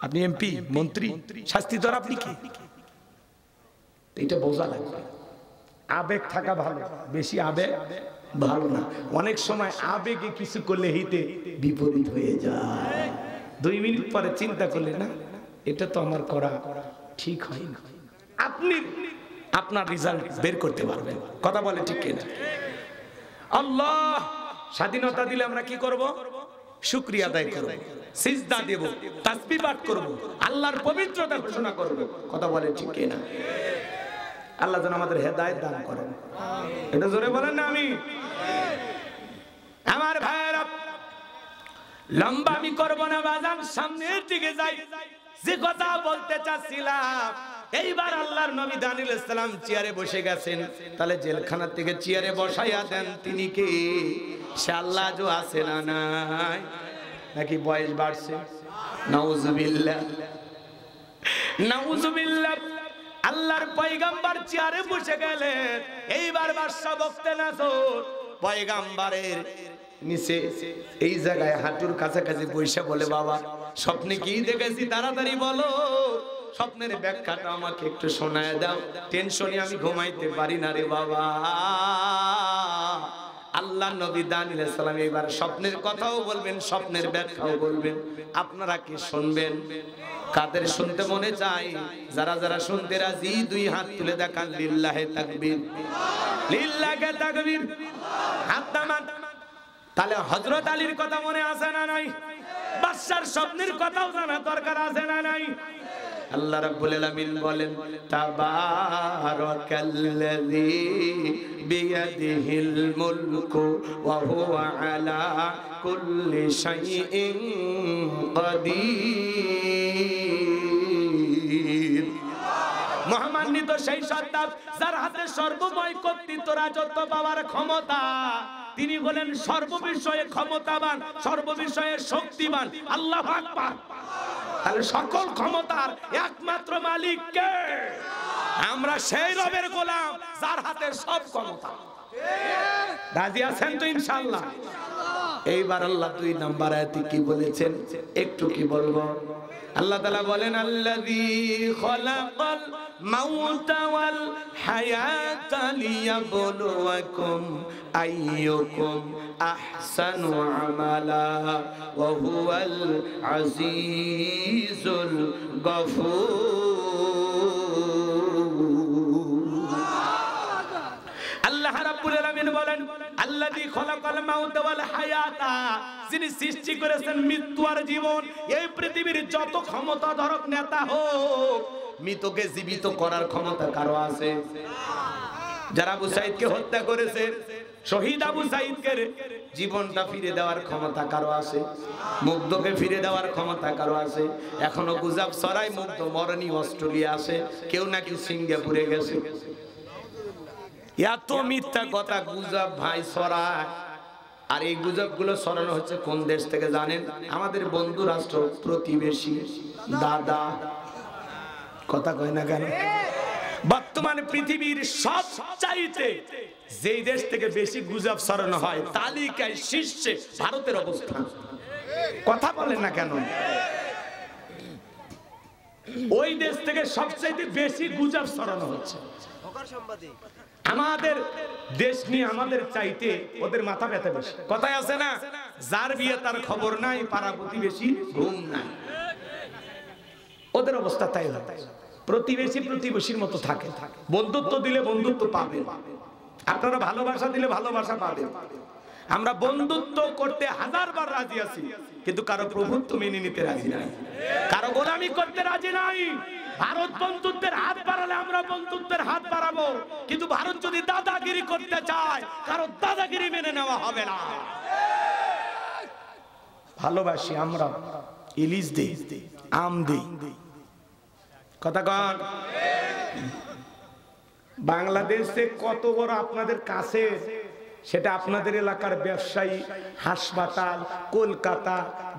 আপনি এমপি, মন্ত্রী, শাস্তি দেওয়ার আপনি কে? এটা বোঝা লাগবে। আবেগ থাকা ভালো, বেশি আবেগ ভালো না। অনেক সময় আবেগে কিছু করলে হিতে বিপরীত হয়ে যায়। 2 মিনিট পরে চিন্তা করলে না এটা তো আমার করা ঠিক হয় না, আপনি আপনার রেজাল্ট বের করতে পারবেন। কথা বলে ঠিক কিনা? আল্লাহ স্বাধীনতা দিলে আমরা কি করব? শুকরিয়া আদায় করব, সিজদা দেব, তাসবিহ পাঠ করব, আল্লাহর পবিত্রতা ঘোষণা করব। কথা বলে ঠিক কিনা? আল্লাহ যেন আমাদের হেদায়েত দান করেন। এটা জোরে বলেন না আমি। আমার ভাইয়েরা লম্বা আমি করব না বাজান, সামনের দিকে যাই। যে কথা বলতে চাচ্ছিলাম, এইবার আল্লাহর নবী দানিয়েল আলাইহিস সালাম চেয়ারে বসে গেছেন। তাহলে জেলখানা থেকে চেয়ারে বসাইয়া দেন তিনি কে? সে আল্লাহ যে আছে না নাই? নাকি বয়স বাড়ছে? নাউজুবিল্লাহ, নাউজুবিল্লাহ। আল্লাহর পয়গম্বর চেয়ারে বসে গেলেন। এইবার বাদশা বকতে নাজর পয়গম্বরের নিচে এই জায়গায় হাঁটুর কাছাকাছি বসে বলে, বাবা স্বপ্নে কি দেখেছি তাড়াতাড়ি বলো, স্বপ্নের ব্যাখ্যাটা আমাকে একটু শোনায় দাও, টেনশনে আমি ঘুমাইতে পারি না রে বাবা। আল্লাহ নবী দানিয়েল আলাইহিস সালাম এবার স্বপ্নের কথাও বলবেন, স্বপ্নের ব্যাখ্যাও বলবেন। আপনারা কি শুনবেন? কাদের শুনতে মনে চায়? যারা যারা শুনতে রাজি 2 হাত তুলে দেখান। লিল্লাহে তাকবীর, লিল্লাহে তাকবীর, হাত নামান। তাহলে হযরত আলীর কথা মনে আছে না নাই? বাদশার স্বপ্নের কথাও জানা দরকার আছে না নাই? আল্লাহ রাব্বুল আলামিন বলেন, তাবারাকাল্লাযী বিয়াদিহিল মুলকু ওয়া হুয়া আলা কুল্লি শাইইন কাদির। মহামান্বিত সেই সত্তা যার হাতে সর্বময় কর্তৃত্ব, রাজত্ব পাওয়ার ক্ষমতা। তিনি বলেন সর্ববিষয়ে ক্ষমতাবান, সর্ববিষয়ে শক্তিমান। আল্লাহু আকবার। তাহলে সকল ক্ষমতার একমাত্র মালিক কে? আমরা সেই রবের গোলাম যার হাতে সব ক্ষমতা। রাজি আছেন তো ইনশাআল্লাহ? এইবার আল্লাহ 2 নম্বর আয়াতে কি বলেছেন একটু কি বলবো? আল্লাহ তাআলা বলেন, আল্লাযী খালাকাল মাউতা ওয়াল হায়াতা লিয়াবলুয়াকুম আইয়ুকুম আহসানু আমালা ওয়া হুয়াল আজিজুল গফুর। আল্লাহ রাব্বুল আলামিন বলেন, আল্লাযী খালাকাল মাউতা ওয়াল হায়াতা, যিনি সৃষ্টি করেছেন মৃত্যু আর জীবন। এই পৃথিবীর যত ক্ষমতা ধরক নেতা হোক, মৃতকে জীবিত করার ক্ষমতা কারো আছে? যারা আবু সাঈদকে হত্যা করেছে, শহীদ আবু সাঈদকে জীবনটা ফিরে দেওয়ার ক্ষমতা কারো আছে? মুগ্ধকে ফিরে দেওয়ার ক্ষমতা কারো আছে? এখনো গুজব ছড়ায় মুগ্ধ মরণী অস্ট্রেলিয়া আছে, কেউ নাকি সিঙ্গাপুরে গেছে। এত মিথ্যা কথা গুজব ভাই ছড়ায়। আর এই গুজবগুলো ছড়ানো হচ্ছে কোন দেশ থেকে জানেন? আমাদের বন্ধু রাষ্ট্র, প্রতিবেশী, দাদা। কথা কয় না কেন? বর্তমানে পৃথিবীর সবচাইতে যেই দেশ থেকে বেশি গুজব ছড়ানো হয় তালিকায় শীর্ষে ভারতের অবস্থান। কথা বলেন না কেন? ওই দেশ থেকে সবচাইতে বেশি গুজব ছড়ানো হচ্ছে। আমাদের দেশ নিয়ে আমাদের চাইতে ওদের মাথা ব্যথা বেশি। কথায় আছে না, যার বিয়ে তার খবর নাই, পাড়া প্রতিবেশী ঘুম নাই। ওদের অবস্থা তাই হয়। প্রতিবেশী প্রতিবেশীর মতো থাকে, বন্ধুত্ব দিলে বন্ধুত্ব পাবে, আপনারা ভালোবাসা দিলে ভালোবাসা পাবেন। আমরা বন্ধুত্ব করতে হাজারবার রাজি আছি, কিন্তু কারো প্রভুত্ব মেনে নিতে রাজি নাই, কারো গোলামি করতে রাজি নাই। ভারত বন্ধুত্বের হাত বাড়ালে আমরা বন্ধুত্বের হাত বাড়াবো, কিন্তু ভারত যদি দাদাগিরি করতে চায়, কারো দাদাগিরি মেনে নেওয়া হবে না। ভালোবাসি আমরা, ইলিশ দেই, আম দেই। কথা কন। বাংলাদেশে কত বড় আপনাদের কাছে, সেটা আপনাদের এলাকার ব্যবসায়ী, হাসপাতাল, কলকাতা,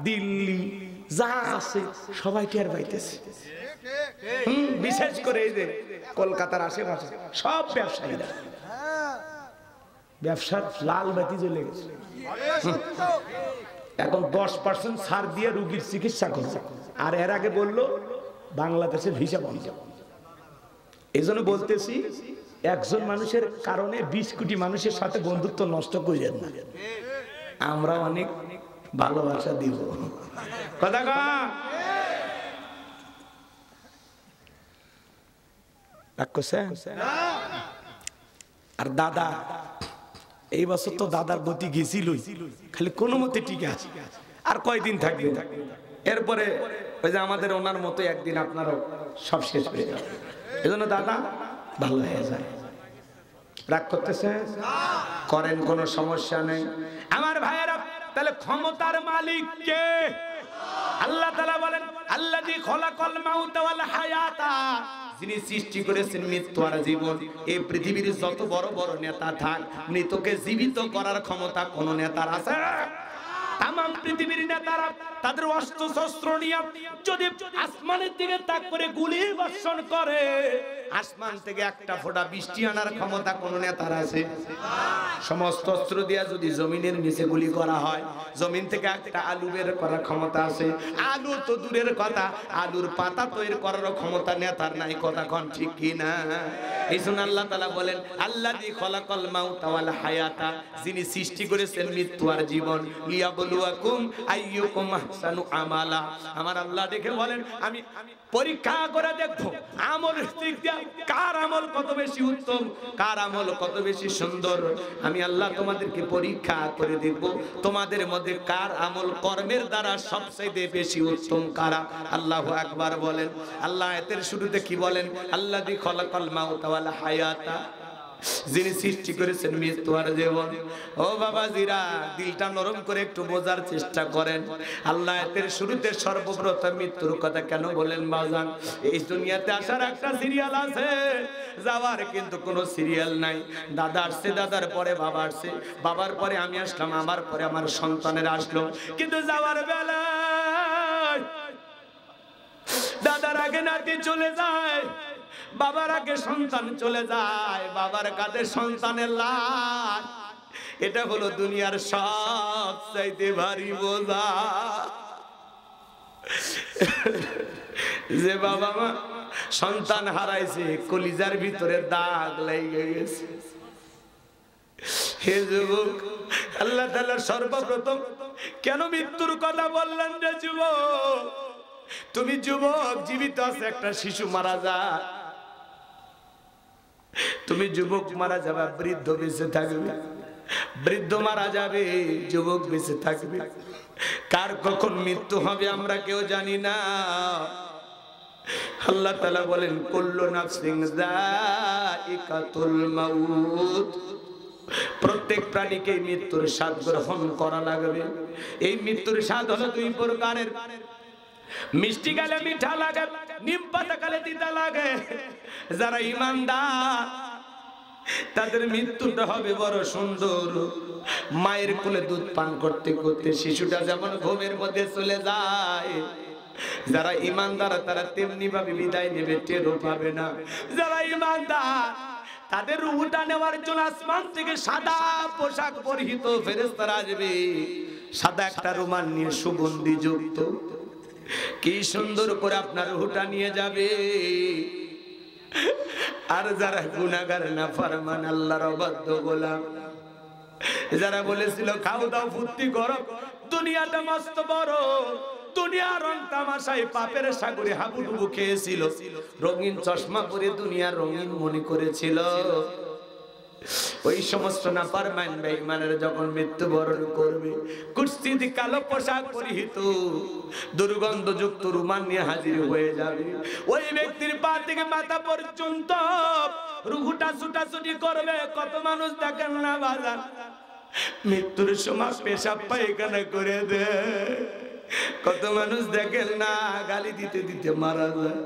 দিল্লি যা আছে সবাই টের পাইতেছে। বিশেষ করে এই যে কলকাতার আশেপাশে সব ব্যবসায়ীরা, ব্যবসার লাল বাতি জ্বলে গেছে। এখন 10% ছাড় দিয়ে রোগীর চিকিৎসা করছে, আর এর আগে বললো বাংলাদেশের ভিসা বন্ধ। এই জন্য বলতেছি, একজন মানুষের কারণে 20 কোটি মানুষের সাথে বন্ধুত্ব নষ্ট করেন না। আমরা অনেক ভালোবাসা দিব। কথা কা আর দাদা, এই বছর তো দাদার গতি গেছিল, খালি কোনো মতে টিকে আছে। আর কয়দিন থাকবে, এরপরে ওই যে আমাদের ওনার মতো একদিন আপনারও সব শেষ হয়ে যাবে। এজন্য দাদা ভালো হয়ে যায়। রাগ করতেছে করেন, কোনো সমস্যা নেই আমার ভাইয়েরা। তাহলে ক্ষমতার মালিক কে? আল্লাহ তাআলা বলেন, আল্লাযী খলাকাল মাউতা ওয়াল হায়াতা, যিনি সৃষ্টি করেছেন মৃত্যু আর জীবন। এই পৃথিবীর যত বড় বড় নেতা থাক, মৃতকে জীবিত করার ক্ষমতা কোন নেতার আছে? তাম পৃথিবীর নেতারা তাদের অস্ত্র শস্ত্র নিয়ে যদি আসমানের দিকে তাক করে গুলি বর্ষণ করে, আসমান থেকে একটা ফোঁটা বৃষ্টি আনার ক্ষমতা কোন নেতার আছে? সমস্ত অস্ত্র দিয়া যদি জমিনের নিচে গুলি করা হয়, জমিন থেকে একটা আলু বের করার ক্ষমতা আছে? আলু তো দূরের কথা, আলুর পাতা তৈরি করার ক্ষমতা নেতার নাই। কথা কোন ঠিক কি না? এই জন্য আল্লাহ তাআলা বলেন, আল্লাযী খলাকাল মাউতা ওয়াল হায়াতা, যিনি সৃষ্টি করেছেন মৃত্যু আর জীবন, লিয়াবলুয়াকুম আইয়ুকুম আহসানু আমালা। আমার আল্লাহ দেখে বলেন, আমি পরীক্ষা করে দেখবো আমল কার আমল কত বেশি উত্তম, কার আমল কত বেশি সুন্দর। আমি আল্লাহ তোমাদেরকে পরীক্ষা করে দেখব তোমাদের মধ্যে কার আমল কর্মের দ্বারা সবচেয়ে বেশি উত্তম কারা। আল্লাহু আকবার বলেন। আল্লাহ আয়াতের শুরুতে কি বলেন? আল্লাযী খলাকাল মাউতা ওয়াল হায়াতা, যিনি সৃষ্টি করেছেন মৃত্যু আর জীবন। ও বাবাজিরা, দিলটা নরম করে একটু বোঝার চেষ্টা করেন। আল্লাহ এর শুরুতে সর্বপ্রথম মৃত্যুর কথা কেন বলেন বাজান? এই দুনিয়াতে আসার একটা সিরিয়াল আছে, যাওয়ার কিন্তু কোনো সিরিয়াল নাই। দাদা আসছে, দাদার পরে বাবা আসছে, বাবার পরে আমি আসলাম, আমার পরে আমার সন্তানের আসলো। কিন্তু যাওয়ার বেলায় দাদার আগে নাতি চলে যায়, বাবার আগে সন্তান চলে যায়, বাবার কাঁধে সন্তানের লাশ। এটা হলো দুনিয়ার সবচাইতে ভারী বোঝা। যে বাবা মা সন্তান হারাইছে, কলিজার ভিতরে দাগ লেগে গেছে। হে যুবক, আল্লাহ তাআলা সর্বপ্রথম কেন মৃত্যুর কথা বললেন? যে যুবক, তুমি যুবক, জীবিত আছে, একটা শিশু মারা যায়, তুমি যুবক মারা যাবে, বৃদ্ধ বেঁচে থাকবে, বৃদ্ধ মারা যাবে, যুবক বেঁচে থাকবে। কার কখন মৃত্যু হবে আমরা কেউ জানি না। আল্লাহ তাআলা বলেন, কুল্লু নাফসিন যায়িকাতুল মাউত, প্রত্যেক প্রাণীকে মৃত্যুর স্বাদ গ্রহণ করা লাগবে। এই মৃত্যুর স্বাদ হলো দুই প্রকারের, মিষ্টি গালে মিঠা লাগে, নিম পাতা গালে তিতা লাগে। যারা ইমানদার তাদের মৃত্যুটা হবে বড় সুন্দর। মায়ের কোলে দুধ পান করতে করতে শিশুটা যেমন ঘুমের মধ্যে চলে যায়, যারা ঈমানদার তারা তেমনি ভাবে বিদায় নেবে, টেরও পাবে না। যারা ঈমানদার তাদের রূহটা নেওয়ার জন্য আসমান থেকে সাদা পোশাক পরিহিত ফেরেশতারা আসবে, সাদা একটা রুমাল নিয়ে সুগন্ধি যুক্ত, কি সুন্দর করে আপনার রূহটা নিয়ে যাবে। আর যারা গুনাহগার নাফরমান আল্লাহর অবাধ্য গোলাম, যারা বলেছিল খাও দাও ফুর্তি করো, দুনিয়াটা মস্ত বড়, দুনিয়ার রং তামাশায় পাপের সাগরে হাবুডুবু খেয়েছিল, রঙিন চশমা পরে দুনিয়ার রঙিন মনে করেছিল, ওই সমস্ত নাফরমান বেঈমানের যখন মৃত্যুবরণ করবে, কুৎসিত কালো পোশাক পরিহিত দুর্গন্ধযুক্ত রুমাল নিয়ে হাজির হয়ে যাবে, ওই ব্যক্তির পা থেকে মাথা পর্যন্ত রুহুটা ছুটাছুটি করবে। কত মানুষ দেখেন না বাজার, মৃত্যুর সময় পেশাব পায়খানা করে দেয়, কত মানুষ দেখেন না গালি দিতে দিতে মারা যায়,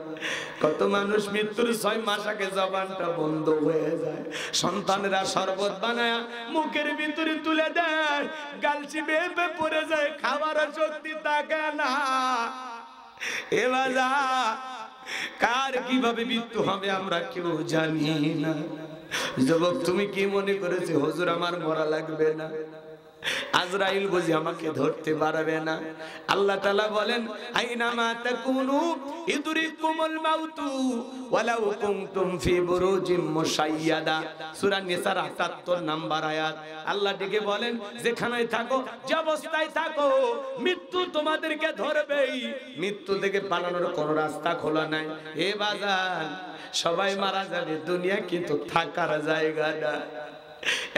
কত মানুষ মৃত্যুর 6 মাস আগে জবানটা বন্ধ হয়ে যায়, সন্তানেরা শরবত বানায় মুখের ভিতরে তুলে দেয়, গাল চিপে পড়ে যায়, খাবার শক্তি থাকে না। এ বাজার কার কিভাবে মৃত্যু হবে আমরা কেউ জানি না। যুবক তুমি কি মনে করেছো হুজুর আমার মরা লাগবে না, আজরাইল বুঝি আমাকে ধরতে পারবে না? আল্লাহ তাআলা বলেন আইনামা তাকুনু ইদরিকুমুল মাউতু ওয়ালাউ কুনতুম ফি বুরুজিম মুশাইয়াদা, সূরা নিসার ৭৮ নাম্বার আয়াত। আল্লাহ ডেকে বলেন যেখানেই থাকো, যে অবস্থায় থাকো, মৃত্যু তোমাদেরকে ধরবেই, মৃত্যু থেকে পালানোর কোনো রাস্তা খোলা নাই। এ বাজান সবাই মারা যাবে, দুনিয়া কিন্তু থাকার জায়গা না।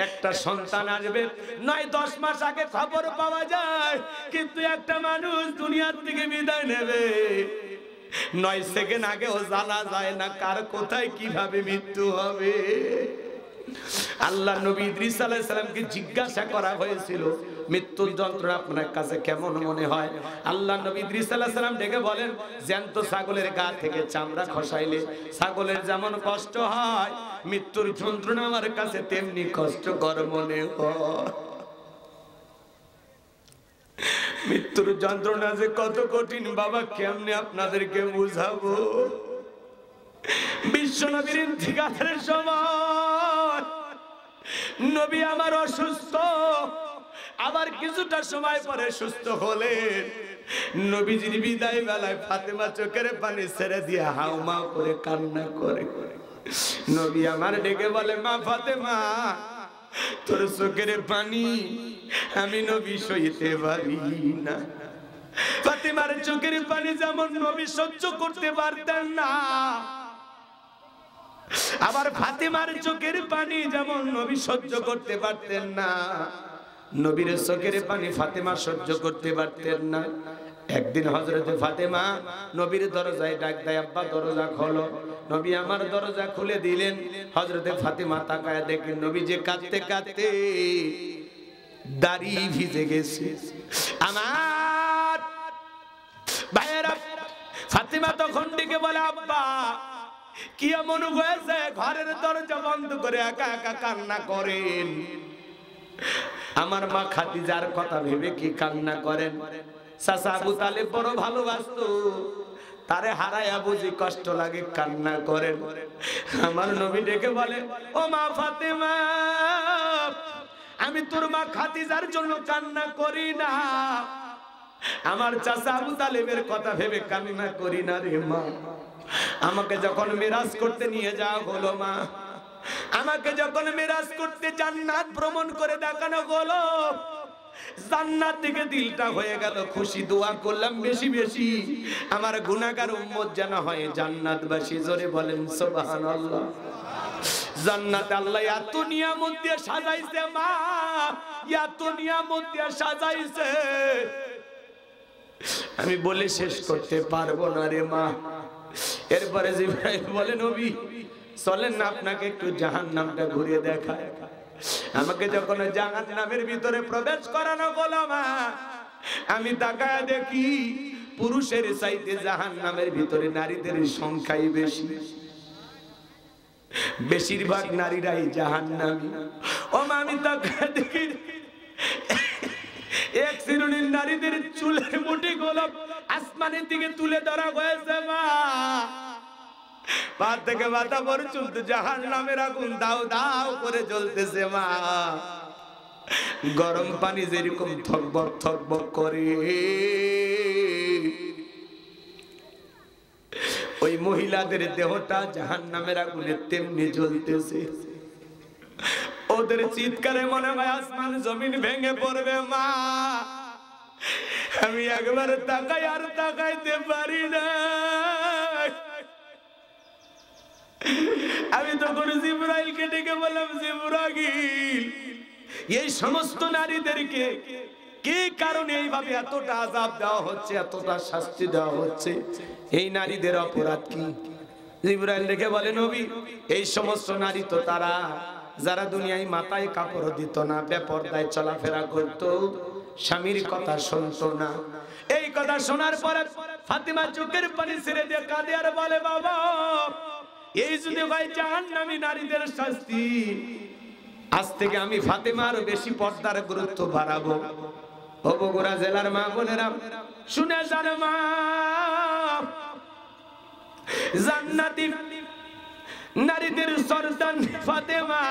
একটা সন্তান আসবে ৯-১০ মাস আগে খবর পাওয়া যায়, কিন্তু একটা মানুষ দুনিয়ার থেকে বিদায় নেবে ৯ সেকেন্ড আগেও জানা যায় না কার কোথায় কিভাবে মৃত্যু হবে। আল্লাহ নবী ইদ্রিস আলাইহিস সালামকে জিজ্ঞাসা করা হয়েছিল মৃত্যুর যন্ত্রণা আপনার কাছে কেমন মনে হয়? আল্লাহ নবী ইদ্রিস আলাইহিস সালাম ডেকে বলেন জ্যান্ত ছাগলের গা থেকে চামড়া খসাইলে ছাগলের যেমন কষ্ট হয়, মৃত্যুর যন্ত্রণা আমার কাছে তেমনি কষ্টকর মনে হয়। মৃত্যুর যন্ত্রণা যে কত কঠিন বাবা, কেমনে আপনাদেরকে বুঝাবো। বিশ্ব নবীর ইন্তিকালের সময় নবী আমার অসুস্থ, আবার কিছুটা সময় পরে সুস্থ হলেন। নবীজির বিদায় বেলায় ফাতেমা চোখের পানি ছেড়ে দিয়ে হাউমাউ করে কান্না করে। নবী আমার ডেকে বলে মা ফাতেমা, তোর চোখের পানি আমি নবী সইতে পারি না। ফাতেমার চোখের পানি যেমন নবী সহ্য করতে পারতেন না, আবার ফাতেমার চোখের পানি যেমন নবী সহ্য করতে পারতেন না, নবীর চোখের পানি ফাতেমা সহ্য করতে পারতেন না। একদিন হযরতে ফাতেমা নবীর দরজায় ডাক দেয়, আব্বা দরজা খোলো। নবী আমার দরজা খুলে দিলেন। হযরতে ফাতেমা তাকায় দেখেন নবী যে কাঁদতে কাঁদতে দাড়ি ভিজে গেছে। আমার ভাইয়েরা, ফাতেমা তখন ডেকে বলে আব্বা কি এমন হয়েছে? ঘরের দরজা বন্ধ করে একা একা কান্না করেন। আমার মা খাদিজার কথা ভেবে কি কান্না করেন? চাচা আবু তালেব বড় ভালোবাসতো, তারে হারায়া বুঝি কষ্ট লাগে কান্না করেন। আমার নবী ডেকে বলে ও মা ফাতেমা, আমি তোর মা খাদিজার জন্য কান্না করি না, আমার চাচা আবু তালেবের কথা ভেবে কান্না করি না রে মা। আমাকে যখন মিরাজ করতে নিয়ে যাওয়া হলো মা, আমাকে যখন মিরাজ করতে জান্নাত ভ্রমণ করে দেখানো হলো, জান্নাত থেকে দিলটা হয়ে গেল খুশি। দোয়া করলাম বেশি বেশি আমার গুনাহগার উম্মত যেন হয় জান্নাতবাসী। জোরে বলেন সুবহানাল্লাহ। জান্নাত আল্লাহ এত নিয়ামত দিয়ে সাজাইছে মা, এত নিয়ামত দিয়ে সাজাইছে আমি বলে শেষ করতে পারবো না রে মা। এরপরে জিবরাইল বলে নবী চলেন না আপনাকে একটু জাহান্নামটা ঘুরিয়ে দেখায়। আমাকে যখন জাহান্নামের ভিতরে প্রবেশ করানো হলো মা, আমি তাকায় দেখি পুরুষের চাইতে জাহান্নামের ভিতরে নারীদের সংখ্যাই বেশি। বেশিরভাগ নারীরাই জাহান্নামী। ও মা আমি তাকে দেখি এক শ্রেণীর নারীদের চুলের মুঠি গোলাপ আসমানের দিকে তুলে ধরা হয়েছে মা, পা থেকে মাথা পর্যন্ত জাহান্নামের আগুন দাও দাও করে জ্বলতেছে মা। গরম পানি যেরকম থকবক থকবক করে ওই মহিলাদের দেহটা জাহান্নামের আগুনে তেমনি জ্বলতেছে। ওদের চিৎকারে মনে হয় আসমান জমিন ভেঙে পড়বে মা। আমি একবার তাকাই আর তাকাইতে পারি না। আমি তখন জিবরাইলকে ডেকে বললাম, জিবরাইল এই সমস্ত নারীদেরকে কি কারণে এইভাবে এতটা আযাব দেওয়া হচ্ছে, এতটা শাস্তি দেওয়া হচ্ছে, এই নারীদের অপরাধ কি? জিবরাইল ডেকে বলে, নবী এই সমস্ত নারী তো তারা যারা দুনিয়ায় মাথায় কাপড় দিত না, বেপরদায় চলাফেরা করত, স্বামীর কথা শুনতো না। এই কথা শোনার পরে ফাতিমা চোখের পানি ছেড়ে দিয়ে কাঁদে আর বলে, বাবা এই যদি ভাই জাহান্নামী নারীদের শাস্তি, আজ থেকে আমি ফাতিমা আরো বেশি পর্দার গুরুত্ব বাড়াবো। ও বগুড়া জেলার মা বোনেরা শুনে যান মা, জান্নাতি নারীদের সন্তান ফাতেমা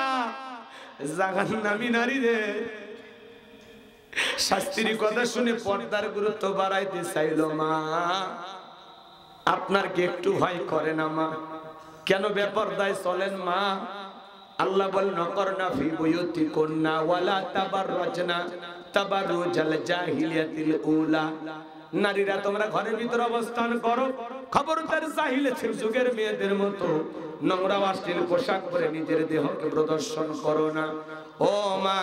জাহান্নামী নারীদের শাস্তির কথা শুনে পর্দার গুরুত্ব বাড়াইতে চাইল মা। আপনার কি একটু ভয় করে না মা? কেন বেপরদায় চলেন মা? আল্লাহ বলেন, নকরনা ফি বুয়ুতিকুন্না ওয়ালা তাবাররাজনা তাবাররুজাল জাহিলিয়াতিল উলা। নারীরা তোমরা ঘরের ভিতর অবস্থান করো, খবরদার জাহিলিয়াতের যুগের মেয়েদের মতো নোংরা অশ্লীল পোশাক পরে নিজের দেহকে প্রদর্শন করো না। ও মা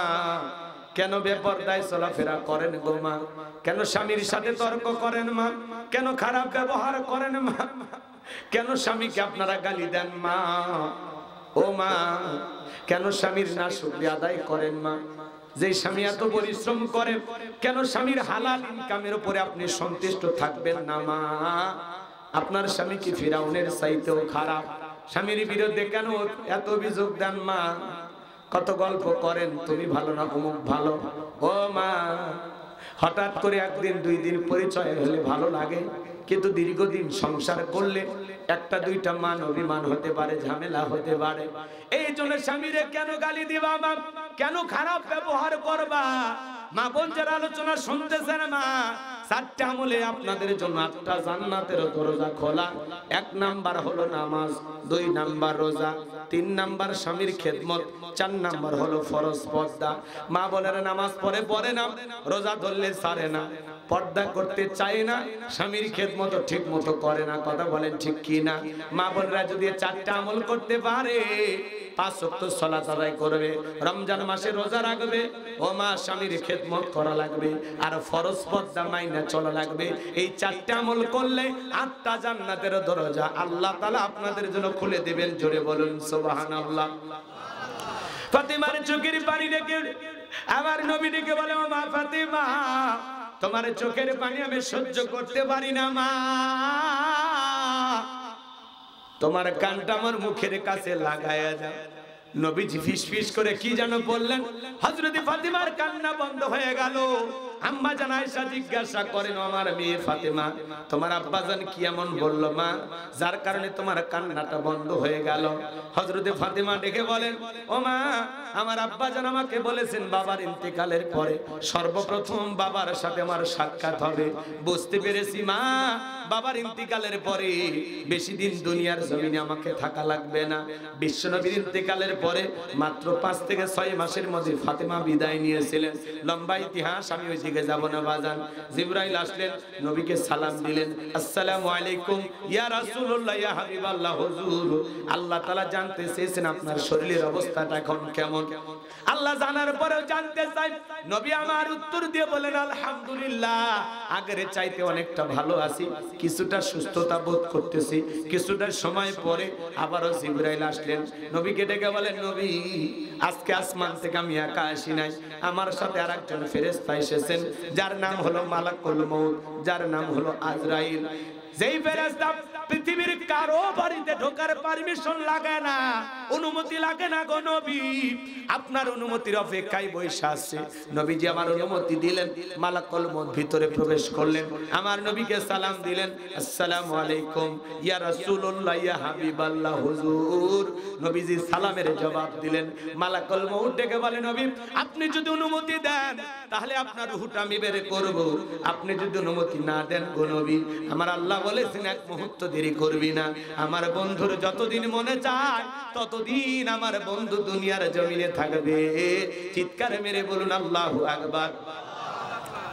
কেন বেপরদায় চলাফেরা করেন গো মা? কেন স্বামীর সাথে তর্ক করেন মা? কেন খারাপ ব্যবহার করেন মা? কেন স্বামীকে আপনারা গালি দেন মা? ও মা কেন স্বামীর না শুকরিয়া আদায় করেন মা? যে স্বামী এত পরিশ্রম করে, কেন স্বামীর হালাল ইনকামের উপরে আপনি সন্তুষ্ট থাকবেন না মা? আপনার স্বামী কি ফিরাউনের চাইতেও খারাপ? স্বামীর বিরুদ্ধে কেন এত অভিযোগ দেন মা? কত গল্প করেন, তুমি ভালো না অমুক ভালো। ও মা হঠাৎ করে একদিন দুই দিন পরিচয় হলে ভালো লাগে, কিন্তু দীর্ঘদিন সংসার করলে একটা দুইটা মান অভিমান হতে পারে, ঝামেলা হতে পারে। এই জন্য স্বামীরে কেন গালি দিবা মা? কেন খারাপ ব্যবহার করবা মা? বোন যারা আলোচনা শুনতেছেন মা, চারটা আমলে আপনাদের জন্য আটটা জান্নাতের দরজা খোলা। 1 নাম্বার হলো নামাজ, 2 নাম্বার রোজা, 3 নাম্বার স্বামীর খেদমত, 4 নাম্বার হলো ফরজ পর্দা। মা বলেন নামাজ পড়ে না, রোজা ধরলে ছাড়ে না, পর্দা করতে চায় না, স্বামীর খেদমত ঠিক মতো করে না। কথা বলেন ঠিক কি না? মা বোনরা যদি 4টা আমল করতে পারে, 5 ওয়াক্ত সালাত আদায় করবে, রমজান মাসে রোজা রাখবে, ও মা স্বামীর খেদমত করা লাগবে, আর ফরজ পর্দা মাইনা চলা লাগবে। এই 4টা আমল করলে 8টা জান্নাতের দরজা আল্লাহ তাআলা আপনাদের জন্য খুলে দিবেন। জোরে বলুন সুবহানাল্লাহ। ফাতিমার চোখের পানি দেখে আমার নবী ডেকে বলে, ও মা ফাতিমা তোমার চোখের পানি আমি সহ্য করতে পারি না মা, তোমার কানটা আমার মুখের কাছে লাগায়া দাও। নবীজি ফিসফিস করে কি যেন বললেন, হযরত ফাতিমার কান্না বন্ধ হয়ে গেল। আম্মা জান আয়েশা জিজ্ঞাসা করেন, আমার মেয়ে ফাতিমা তোমার আব্বাজান কি এমন বলল মা, যার কারণে তোমার কান্নাটা বন্ধ হয়ে গেল? হযরত ফাতিমা ডেকে বলেন, ও মা আমার আব্বাজান আমাকে বলেছেন বাবার ইন্তেকালের পরে সর্বপ্রথম বাবার সাথে আমার সাক্ষাৎ হবে। বুঝতে পেরেছি মা, বাবার ইন্তেকালের পরে বেশি দিন দুনিয়ার জমিনে আমাকে থাকা লাগবে না। বিশ্বনবীর ইন্তেকালের পরে মাত্র 5 থেকে 6 মাসের মধ্যে ফাতিমা বিদায় নিয়েছিলেন। লম্বা ইতিহাস, আমি ওই দিকে যাব না বাজান। জিবরাইল আসলেন, নবীকে সালাম দিলেন, আসসালামু আলাইকুম ইয়া রাসূলুল্লাহ ইয়া হাবিবাল্লাহ হুজুর। আল্লাহ তাআলা জানতে চেয়েছেন আপনার শরীরের অবস্থাটা এখন কেমন। আল্লাহ জানার পরেও জানতে চাই। নবী আমার উত্তর দিয়ে বলেন, আলহামদুলিল্লাহ আগের চাইতে অনেকটা ভালো আছি, কিছুটা সুস্থতা বোধ করতেছি। কিছুটা সময় পরে আবারও জিবরাইল আসলেন, নবীকে ডেকে বলেন, নবী আজকে আসমান থেকে আমি একা আসি নাই, আমার সাথে আরেকজন ফেরেশতা এসেছেন, যার নাম হলো মালাকুল মউত, যার নাম হলো আজরাইল। যেই ফেরেশতা পৃথিবীর কারো বাড়িতে ঢোকার পারমিশন লাগে না, অনুমতি লাগে না গো নবী। আপনার অনুমতির অপেক্ষায় বসে আছে। নবীজি আমার অনুমতি দিলেন, মালাকুল মউত ভিতরে প্রবেশ করলেন, আমার নবীকে সালাম দিলেন, আসসালামু আলাইকুম ইয়া রাসূলুল্লাহ ইয়া হাবিবাল্লাহ হুজুর। নবীজি সালামের জবাব দিলেন। মালাকুল মউত ডেকে বলে, নবী আপনি যদি অনুমতি দেন তাহলে আপনার রূহটা আমি বের করব, আপনি যদি অনুমতি না দেন গো নবী, আমার আল্লাহ বলেছেন এক মুহূর্ত দেরি করবি না। আমার বন্ধুর যতদিন মনে চায় ততদিন আমার বন্ধু দুনিয়ার জমিনে থাকবে। চিৎকার মেরে বলুন আল্লাহু আকবার।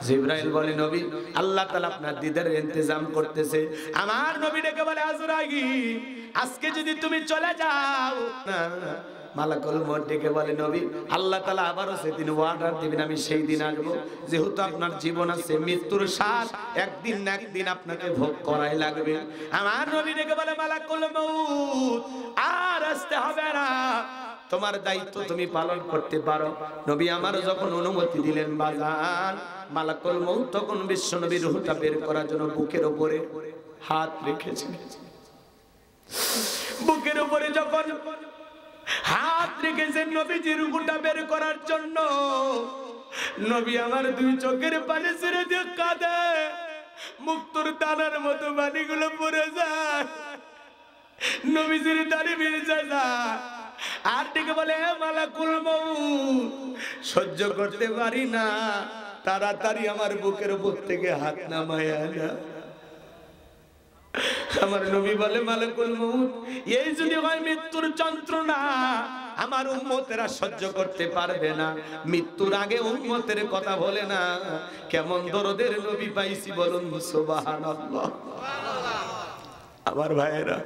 জিবরাইল বলে, নবী আল্লাহ তাআলা আপনার দিদারের ইন্তজাম করতেছে। আমার নবী ডেকে বলে, আজরাইল আজকে যদি তুমি চলে যাও না। মালাকুল মউত ডেকে বলে, নবী আল্লাহ তাআলা আবারও সেদিন ওয়ার্ডার দিবেন, আমি সেই দিন আসবো। যেহেতু আপনার জীবন আছে, মৃত্যুর স্বাদ একদিন না একদিন আপনাকে ভোগ করাই লাগবে। আমার নবী ডেকে বলে, মালাকুল মউত আর আসতে হবে না, তোমার দায়িত্ব তুমি পালন করতে পারো। নবী আমার যখন অনুমতি দিলেন বাজান, মালাকুল মউত তখন বিশ্ব নবীর রূহটা বের করার জন্য বুকের উপরে হাত রেখেছেন। বুকের উপরে যখন হাত রেখেছেন নবীজির রূহটা বের করার জন্য, নবী আমার দুই চোখের পানি ছেড়ে দিয়ে কাঁদে, মুক্তোর দানার মতো পানিগুলো পড়ে যায়, নবীজির দাড়ি ভিজে যায়। আর ডেকে বলে, হে মালাকুল মউত সহ্য করতে পারি না, তাড়াতাড়ি আমার বুকের উপর থেকে হাত নামায় আনা। আমার নবী বলে, মালাকুল মউত এই যদি হয় মৃত্যুর যন্ত্রণা, আমার উম্মতেরা সহ্য করতে পারবে না। মৃত্যুর আগে উম্মতের কথা বলে না। কেমন দরদের নবী পাইছি বলুন সুবহানাল্লাহ। আমার ভাইয়েরা,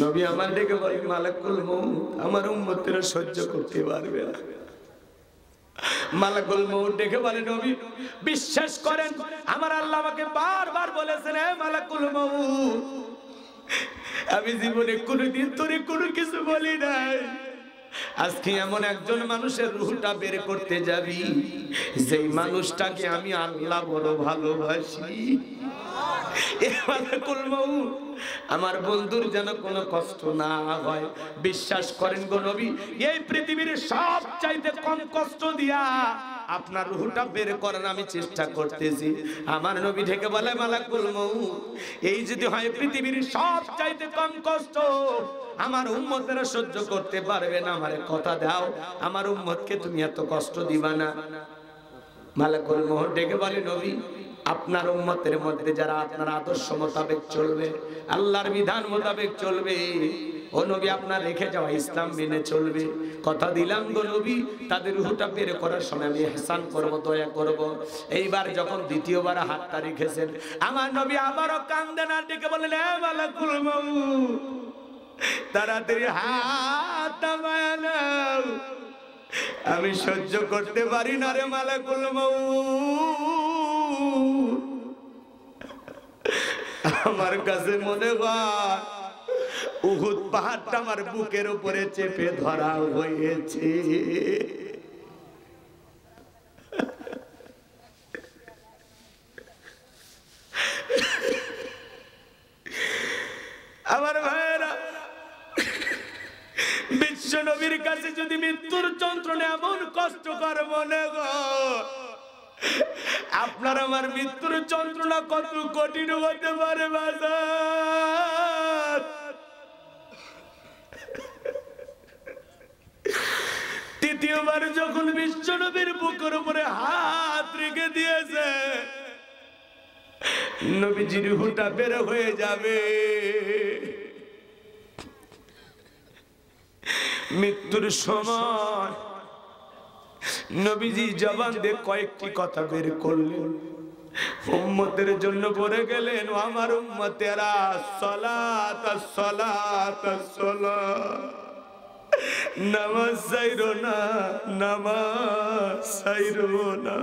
নবী আমার ডেকে বলে, মালাকুল মউত আমার উম্মতেরা সহ্য করতে পারবে না। মালাকুল মউত ডেকে বলে, নবী বিশ্বাস করেন আমার আল্লাহ আমাকে বারবার বলেছেন, হে মালাকুল মউত আমি জীবনে কোনোদিন তোরে কোনো কিছু বলি নাই। আজকে এমন একজন মানুষের রূহটা বের করতে যাবি, যেই মানুষটাকে আমি আল্লাহ বড় ভালোবাসি। মালাকুল মউত আমার বন্ধুর যেন কোনো কষ্ট না হয়। বিশ্বাস করেন গো নবী, এই পৃথিবীর সব চাইতে কম কষ্ট দিয়া আপনার রূহটা বের করার আমি চেষ্টা করতেছি। আমার নবী ঢেকে বলে, মালাকুল মউত এই যদি হয় পৃথিবীর সব চাইতে কম কষ্ট, আমার উম্মতেরা সহ্য করতে পারবে না, আমারে কথা দাও আমার উম্মতকে তুমি এত কষ্ট দিবা না। মালাকুল মউত ডেকে বলে, নবী আপনার উম্মতের মধ্যে যারা আপনার আদর্শ মোতাবেক চলবে, আল্লাহর বিধান মোতাবেক চলবে, ও নবী আপনার রেখে যাওয়া ইসলাম মেনে চলবে, কথা দিলাম গো নবী তাদের রূহটা বের করার সময় আমি ইহসান করব, দয়া করব। এইবার যখন দ্বিতীয়বার হাতটা রেখেছেন, আমার নবী আবারও কান্দেন আর ডেকে বলেন, হে মালাকুল মউত তাড়াতাড়ি হাত নামায় নাও, আমি সহ্য করতে পারি না রে মালাকুল মউত। আমার কাছে মনে হয় উহুদ পাহাড়টা আমার বুকের উপরে চেপে ধরা হয়েছে। আমার ভাইয়েরা, বিশ্ব নবীর কাছে যদি মৃত্যুর যন্ত্রণা এমন কষ্টকর মনে হয়, আপনার আমার মৃত্যুর যন্ত্রণা কত কঠিন হতে পারে বাজার। তৃতীয়বার যখন বিশ্ব নবীর বুকের উপরে হাত রেখে দিয়েছে, নবীজির রূহটা বের হয়ে যাবে। মৃত্যুর সময় নবীজি জবান দিয়ে কয়েকটি কথা বের করলেন, উম্মতের জন্য পড়ে গেলেন, ও আমার উম্মতেরা সালাত সালাত সালাত, নামাজ ছাইরো না, নামাজ ছাইরো না।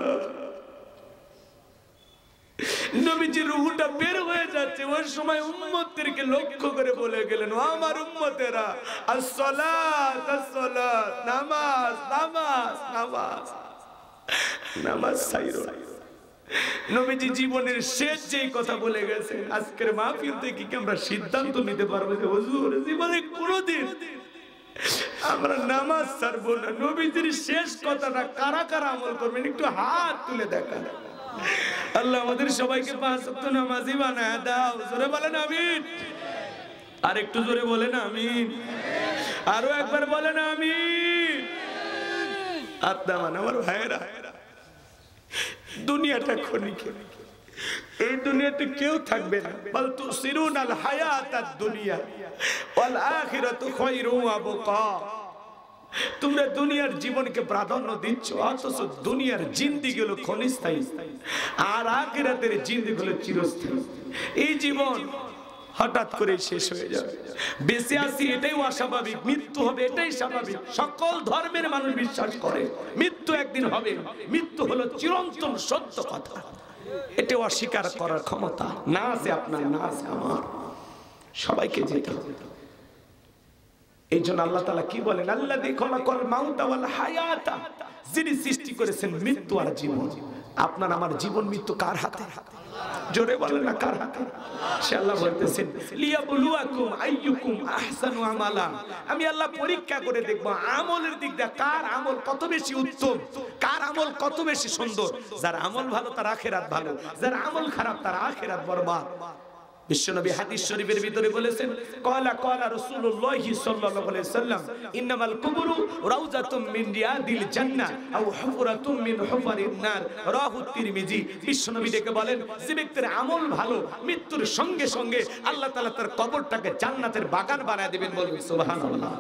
নবীজির রূহটা বের হয়ে যাচ্ছে, ওই সময় উম্মতদেরকে লক্ষ্য করে বলে গেলেন, ও আমার উম্মতেরা আসসালাত আসসালাত, নামাজ নামাজ নামাজ, নামাজ ছাইরো না। নবীজি জীবনের শেষ যেই কথা বলে গেছে, আজকের মাহফিল থেকে কি আমরা সিদ্ধান্ত নিতে পারবো যে হুজুর জীবনে কোনোদিন আমরা নামাজ ছাড়বো না? নবীজির শেষ কথাটা কারা কারা আমল করবেন একটু হাত তুলে দেখান। আল্লাহ আমাদের সবাইকে পাঁচ ওয়াক্ত নামাজি বানায় দাও। জোরে বলেন আমিন। আর একটু জোরে বলেন আমিন। আরো একবার বলেন আমিন। আত্মা আমার ভাইয়েরা, দুনিয়াটা ক্ষণিক, এই দুনিয়াতে কেউ থাকবে না। বাল তুসিরুনাল হায়াতাদ দুনিয়া ওয়াল আখিরাতু খায়রুন ওয়া আবকা। তোমরা দুনিয়ার জীবনকে প্রাধান্য দিচ্ছ, অথচ দুনিয়ার জিন্দেগি হলো ক্ষণস্থায়ী আর আখিরাতের জিন্দেগি হলো চিরস্থায়ী। এই জীবন হঠাৎ করে শেষ হয়ে যাবে। বেঁচে আছি এটাই অস্বাভাবিক, মৃত্যু হবে এটাই স্বাভাবিক। সকল ধর্মের মানুষ বিশ্বাস করে মৃত্যু একদিন হবে। মৃত্যু হলো চিরন্তন সত্য কথা, এটা অস্বীকার করার ক্ষমতা না আছে আপনার, না আছে আমার, সবাইকে যেতে হবে। এই জন্য আল্লাহ তাআলা কি বলেন, আল্লাযী খালাকাল মাউতা ওয়াল হায়াতা, যিনি সৃষ্টি করেছেন মৃত্যু আর জীবন। আপনার আমার জীবন মৃত্যু কার হাতে? জোরে বলেন না কার হাতে? সে আল্লাহ বলতেছেন লিয়াবলুয়াকুম আইয়ুকুম আহসানু আমালা, আমি আল্লাহ পরীক্ষা করে দেখব আমলের দিক দিয়ে কার আমল কত বেশি উত্তম, কার আমল কত বেশি সুন্দর। যার আমল ভালো তার আখিরাত ভালো, যার আমল খারাপ তার আখিরাত বরবাদ। বিশ্বনবী হাদিস শরীফের ভিতরে বলেছেন, ক্বালা ক্বালা রাসূলুল্লাহ সাল্লাল্লাহু আলাইহি সাল্লাম, ইন্নামাল কুবুরু রাউযাতুম মিন রিয়াদিল জান্নাহ আও হুফরাতুম মিন হুফারিন নার, রাহু তিরমিজি। বিশ্বনবী ডেকে বলেন, যে ব্যক্তির আমল ভালো মৃত্যুর সঙ্গে সঙ্গে আল্লাহ তাআলা তার কবরটাকে জান্নাতের বাগান বানায় দিবেন, বলুন সুবহানাল্লাহ।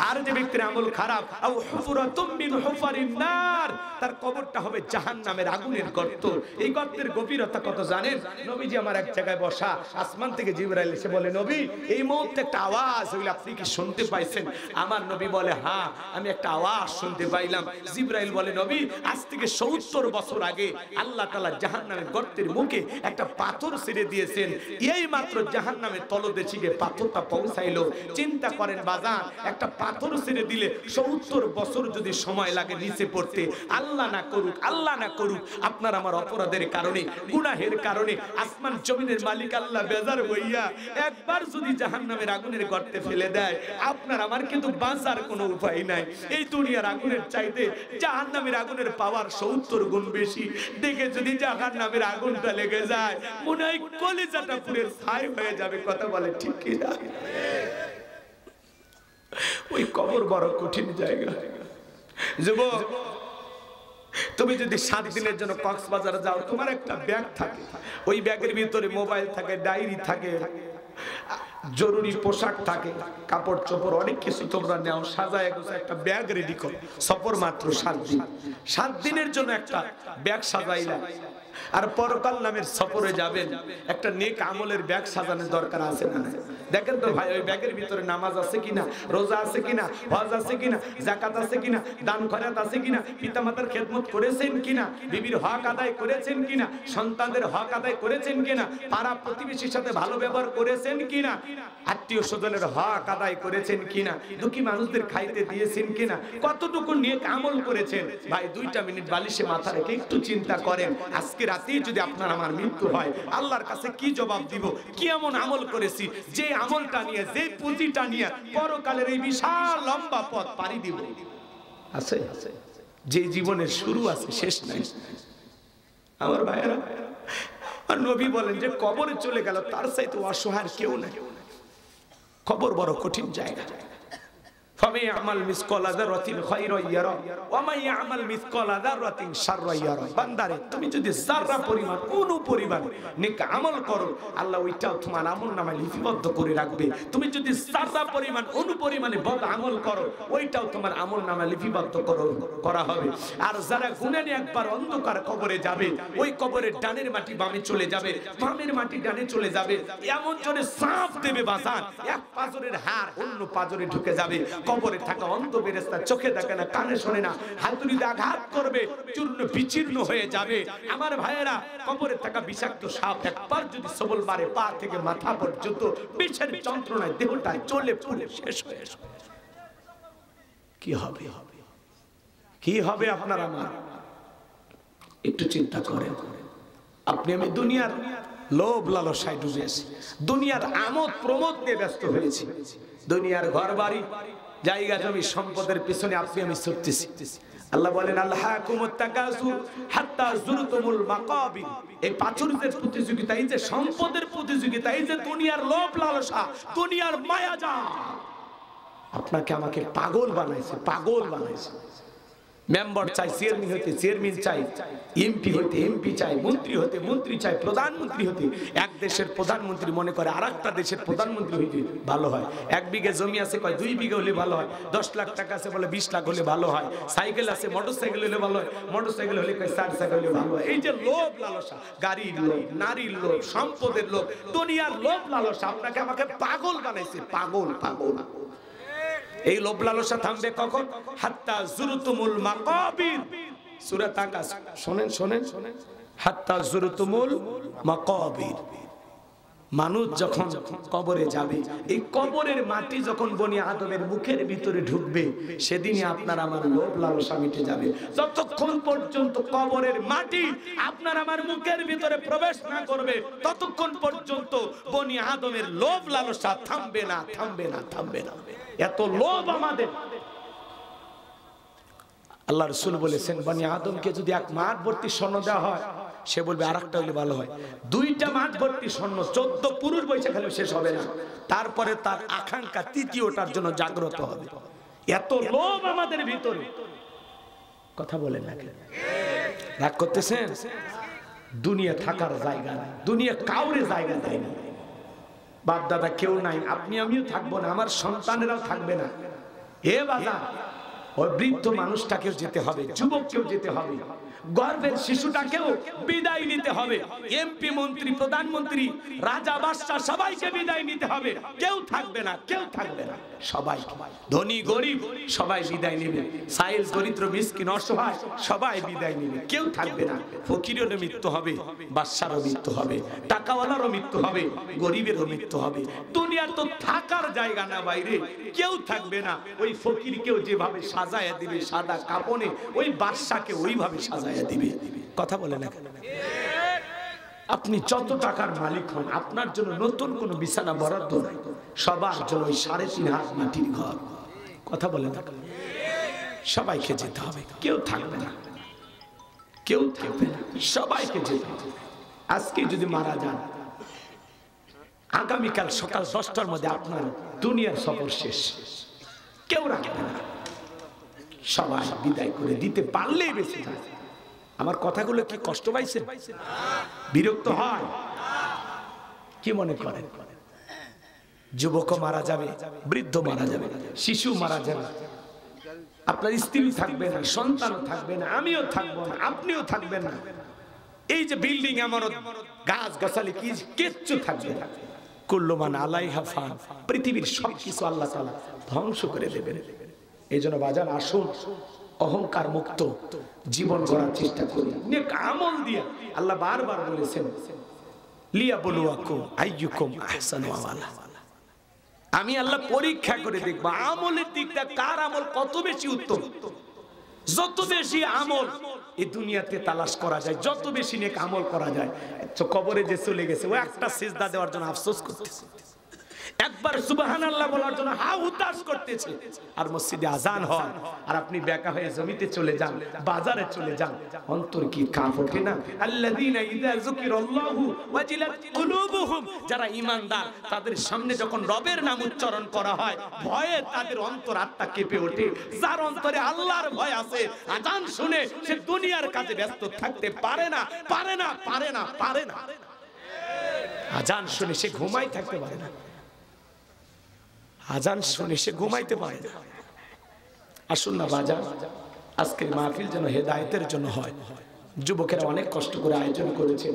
আর যে ব্যক্তির আমল খারাপ, আও হুফরাতুম মিন হুফারিন নার, তার কবরটা হবে জাহান্নামের আগুনের গর্ত। এই গর্তের গভীরতা কত জানেন? নবীজি আমার এক জায়গায় বসা, আসমান থেকে জিবরাইল এসে বলে, নবী এই মুহূর্তে একটা আওয়াজ হইল, আপনি কি শুনতে পাইছেন? আমার নবী বলে, হ্যাঁ আমি একটা আওয়াজ শুনতে পাইলাম। জিবরাইল বলে, নবী আজ থেকে ৭০ বছর আগে আল্লাহ তাআলা জাহান্নামের গর্তের মুখে একটা পাথর ছেড়ে দিয়েছেন, এই মাত্র জাহান্নামের তলদেশে গিয়ে পাথরটা পৌঁছাইলো। চিন্তা করেন বাজান, একটা পাথর ছেড়ে দিলে ৭০ বছর যদি সময় লাগে নিচে পড়তে, আল্লাহ না করুক, আল্লাহ না করুক আপনার আমার অপরাধের কারণে, গুনাহের কারণে আসমান জমিনের মালিক আল্লাহ বেজার হইয়া একবার যদি জাহান্নামের আগুনের গর্তে ফেলে দেয়, আপনার আমার কিন্তু বাঁচার কোনো উপায় নাই। এই দুনিয়ার আগুনের চাইতে জাহান্নামের আগুনের পাওয়ার ৭০ গুণ বেশি। দেখে যদি জাহান্নামের আগুনটা লেগে যায়, মনে হয় কলিজাটা পুড়ে ছাই হয়ে যাবে। কথা বলে ঠিক কি না? ওই কবর বড় কঠিন জায়গা। যুবক, তুমি যদি 7 দিনের জন্য কক্সবাজারে যাও, তোমার একটা ব্যাগ থাকে, ওই ব্যাগের ভিতরে মোবাইল থাকে, ডায়েরি থাকে, জরুরি পোশাক থাকে, কাপড় চোপড় অনেক কিছু তোমরা নাও, সাজায় গোছায় একটা ব্যাগ রেডি করো। সফর মাত্র 7 দিন, 7 দিনের জন্য একটা ব্যাগ সাজাইলা। আর পরকাল নামের সফরে যাবেন, একটা নেক আমলের ব্যাগ সাজানোর দরকার আছে না? দেখেন তো ভাই, ওই ব্যাগের ভিতরে নামাজ আছে কিনা, রোজা আছে কিনা, হজ আছে কিনা, যাকাত আছে কিনা, দান খয়রাত আছে কিনা, পিতামাতার খেদমত করেছেন কিনা, বিবির হক আদায় করেছেন কিনা, সন্তানদের হক আদায় করেছেন কিনা, পাড়া প্রতিবেশীর সাথে ভালো ব্যবহার করেছেন কিনা, আত্মীয় স্বজনের হক আদায় করেছেন কিনা, দুঃখী মানুষদের খাইতে দিয়েছেন কিনা, কতটুকু নেক আমল করেছেন। ভাই 2টা মিনিট বালিশে মাথা রেখে একটু চিন্তা করেন, আজকে রাতে যদি আপনার আমার মৃত্যু হয়, আল্লাহর কাছে কি জবাব দিব? কি এমন আমল করেছি যে আমলটা নিয়ে, যে পুঁজিটা নিয়ে পরকালের এই বিশাল লম্বা পথ পাড়ি দিব? আছে যে জীবনের শুরু আছে শেষ নাই। আমার ভাইয়েরা, আর নবী বলেন যে কবরে চলে গেল তার চাইতে অসহায় কেউ নাই। কবর বড় কঠিন জায়গা। ফামে আমাল মিসকালা যারাতিন খায়রান ইয়ারা ওয়া মান ইয়ামাল মিসকালা যারাতিন শাররান ইয়ারা। বান্দারে, তুমি যদি যারা পরিমাণ কোনো পরিমাণ নেক আমল করো, আল্লাহ ওইটাও তোমার আমলনামায় লিপিবদ্ধ করে রাখবে। তুমি যদি যারা পরিমাণ অনুপরিমাণে বদ আমল করো, ওইটাও তোমার আমলনামায় লিপিবদ্ধ করা হবে। আর যারা গুনাহ নিয়ে একবার অন্ধকার কবরে যাবে, ওই কবরের ডানের মাটি বামে চলে যাবে, বামের মাটি ডানে চলে যাবে, এমন জোরে সাপ দেবে বাজান, এক পাজরের হাড় অন্য পাজরে ঢুকে যাবে। কবরে থাকা অন্ধ ফেরেশতা চোখে দেখে না, কানে শোনে না, হাতুড়িতে আঘাত করবে, চূর্ণ বিচীর্ণ হয়ে যাবে। আমার ভাইয়েরা, কবরে থাকা বিষাক্ত সাপ একবার যদি সবল মারে, পা থেকে মাথা পর্যন্ত বিষের যন্ত্রণায় দেহটা জ্বলে পুড়ে শেষ হয়ে যাবে। কি হবে? কি হবে আপনার আমার? একটু চিন্তা করেন। আপনি আমি দুনিয়ার লোভ লালসায় ডুবে আছি, দুনিয়ার আমোদ প্রমোদ নিয়ে ব্যস্ত হয়েছি, দুনিয়ার ঘর বাড়ি জায়গা জমি সম্পদের পিছনে আপনি আমি ছুটতেছি। আল্লাহ বলেন আল্লাহাকুমুত তাকাসুর হাত্তা যুরতুমুল মাকাবির। এই প্রাচুর্যের প্রতিযোগিতা, এই যে সম্পদের প্রতিযোগিতা, এই যে দুনিয়ার লোভ লালসা, দুনিয়ার মায়াজাল আপনাকে আমাকে পাগল বানাইছে, পাগল বানাইছে। মেম্বার চাই চেয়ারম্যান হতে, চেয়ারম্যান চাই এমপি হতে, এমপি চাই মন্ত্রী হতে, মন্ত্রী চাই প্রধানমন্ত্রী হতে। এক দেশের প্রধানমন্ত্রী মনে করে আরেকটা দেশের প্রধানমন্ত্রী হইতে ভালো হয়। 1 বিঘা জমি আছে কয় 2 বিঘা হলে ভালো হয়, 10 লাখ টাকা আছে বলে 20 লাখ হলে ভালো হয়, সাইকেল আছে মোটরসাইকেল হলে ভালো হয়, মোটরসাইকেল হলে কয় 4 চাকা হলে ভালো হয়। এই যে লোভ লালসা, গাড়ির লোভ, নারীর লোভ, সম্পদের লোভ, দুনিয়ার লোভ লালসা আপনাকে আমাকে পাগল বানাইছে, পাগল পাগল। এই লোভ লালসা থামবে কখন? হাত্তা যুরতুমুল মাকাবির। সূরা তাকাস শুনেন শুনেন, হাত্তা যুরতুমুল মাকাবির। মানুষ যখন কবরে যাবে, এই কবরের মাটি যখন বনি আদমের মুখের ভিতরে ঢুকবে, সেদিনই আপনার আমার লোভ লালসা মিটে যাবে। যতক্ষণ পর্যন্ত কবরের মাটি আপনার আমার মুখের ভিতরে প্রবেশ না করবে, ততক্ষণ পর্যন্ত বনি আদমের লোভ লালসা থামবে না, থামবে না, থামবে না। এত লোভ আমাদের। আল্লাহ রাসূল বলেছেন বনি আদমকে যদি 1 মাঠ ভর্তি স্বর্ণ দেওয়া হয়, সে বলবে আরেকটা হলে ভালো হয়। 2টা মাঠ ভর্তি স্বর্ণ 14 পুরুষ বৈশাখ হলে শেষ হবে না, তারপরে তার আকাঙ্ক্ষা 3য়টার জন্য জাগ্রত হবে। এত লোভ আমাদের ভিতরে। কথা বলেন না কেন? রাগ করতেছেন? দুনিয়া থাকার জায়গা নাই, দুনিয়া কাউরে জায়গা দেয় না। বাপ দাদা কেউ নাই, আপনি আমিও থাকবো না, আমার সন্তানেরাও থাকবে না। এ বাজার ওই বৃদ্ধ মানুষটাকেও যেতে হবে, যুবককেও যেতে হবে, গর্ভের শিশুটাকেও বিদায় নিতে হবে, এমপি মন্ত্রী প্রধানমন্ত্রী রাজা বাদশা সবাইকে বিদায় নিতে হবে। কেউ থাকবে না, কেউ থাকবে না, সবাই, ধনী গরিব সবাই বিদায় নেবে, সাইল দরিদ্র মিসকিন অসহায় সবাই বিদায় নেবে, কেউ থাকবে না। ফকিরেরও মৃত্যু হবে, বাদশারও মৃত্যু হবে, টাকাওয়ালারও মৃত্যু হবে, গরিবেরও মৃত্যু হবে। দুনিয়ার তো থাকার জায়গা না বাইরে, কেউ থাকবে না। ওই ফকিরকেও যেভাবে সাজায়া দিবে সাদা কাপনে, ওই বাদশাকে ওইভাবে সাজায়া দিবে। কথা বলে না কেন? আপনি যত টাকার মালিক হন, আপনার জন্য নতুন কোন বিছানা বরাদ্দ নাই, সবার জন্য ওই 3.5 হাত মাটির ঘর। কথা বলে না কেন? সবাইকে যেতে হবে, কেউ থাকবে না, কেউ থাকবে না, সবাইকে যেতে হবে। আজকে যদি মারা যান, আগামীকাল সকাল 10টার মধ্যে আপনার দুনিয়ার সফর শেষ, কেউ রাখবে না, সবাই বিদায় করে দিতে পারলেই বেশি যায়। আমার কথাগুলো কি কষ্ট পাইছেন? বিরক্ত হয়? কি মনে করেন? যুবক মারা যাবে, বৃদ্ধ মারা যাবে, শিশু মারা যাবে, আপনার স্ত্রী থাকবে না, সন্তান থাকবে না, আমিও থাকবো না, আপনিও থাকবেন না। এই যে বিল্ডিং আমানত, গাছ গাছালি কি কিচ্ছু থাকবে না। কুল্লু মান আলাইহা ফান, পৃথিবীর সবকিছু আল্লাহ তাআলা ধ্বংস করে দেবেন। এই জন্য বাজান আসুন অহংকার মুক্ত জীবন গড়ার চেষ্টা করি, নেক আমল দিয়ে। আল্লাহ বারবার বলেছেন লিয়াবলুয়াকুম আইয়ুকুম আহসানু আমালা। আমি আল্লাহ পরীক্ষা করে দেখব আমলের দিকটা কার আমল কত বেশি উত্তম। যত বেশি আমল এই দুনিয়াতে তালাশ করা যায়, যত বেশি নেক আমল করা যায়, তো কবরে যে চলে গেছে ও একটা সিজদা দেওয়ার জন্য আফসোস করতেছে, একবার সুবহানাল্লাহ বলার জন্য হা হুতাশ করতেছে। আর মসজিদে আজান হয় আর আপনি বেকা হয়ে জমিতে চলে যান, বাজারে চলে যান, অন্তর কি কাঁপ ওঠে না? আল্লাযীনা ইযা যুকিরাল্লাহু ওয়াজিলাত কুলুবুহুম, যারা ঈমানদার তাদের সামনে যখন রবের নাম উচ্চারণ করা হয়, ভয়ে তাদের অন্তর আত্মা কেঁপে ওঠে। যার অন্তরে আল্লাহর ভয় আছে, আজান শুনে সে দুনিয়ার কাজে ব্যস্ত থাকতে পারে না, পারে না, পারে না, পারে না। আজান শুনে সে ঘুমাই থাকতে পারে না, আজান শুনে সে ঘুমাইতে পারে না। আসুন না বাজান, আজকের মাহফিল যেন হেদায়েতের জন্য হয়। যুবকেরা অনেক কষ্ট করে আয়োজন করেছেন,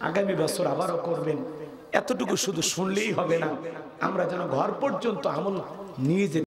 আগামী বছর আবারও করবেন। এতটুকু শুধু শুনলেই হবে না, আমরা যেন ঘর পর্যন্ত আমল নিয়ে যেতে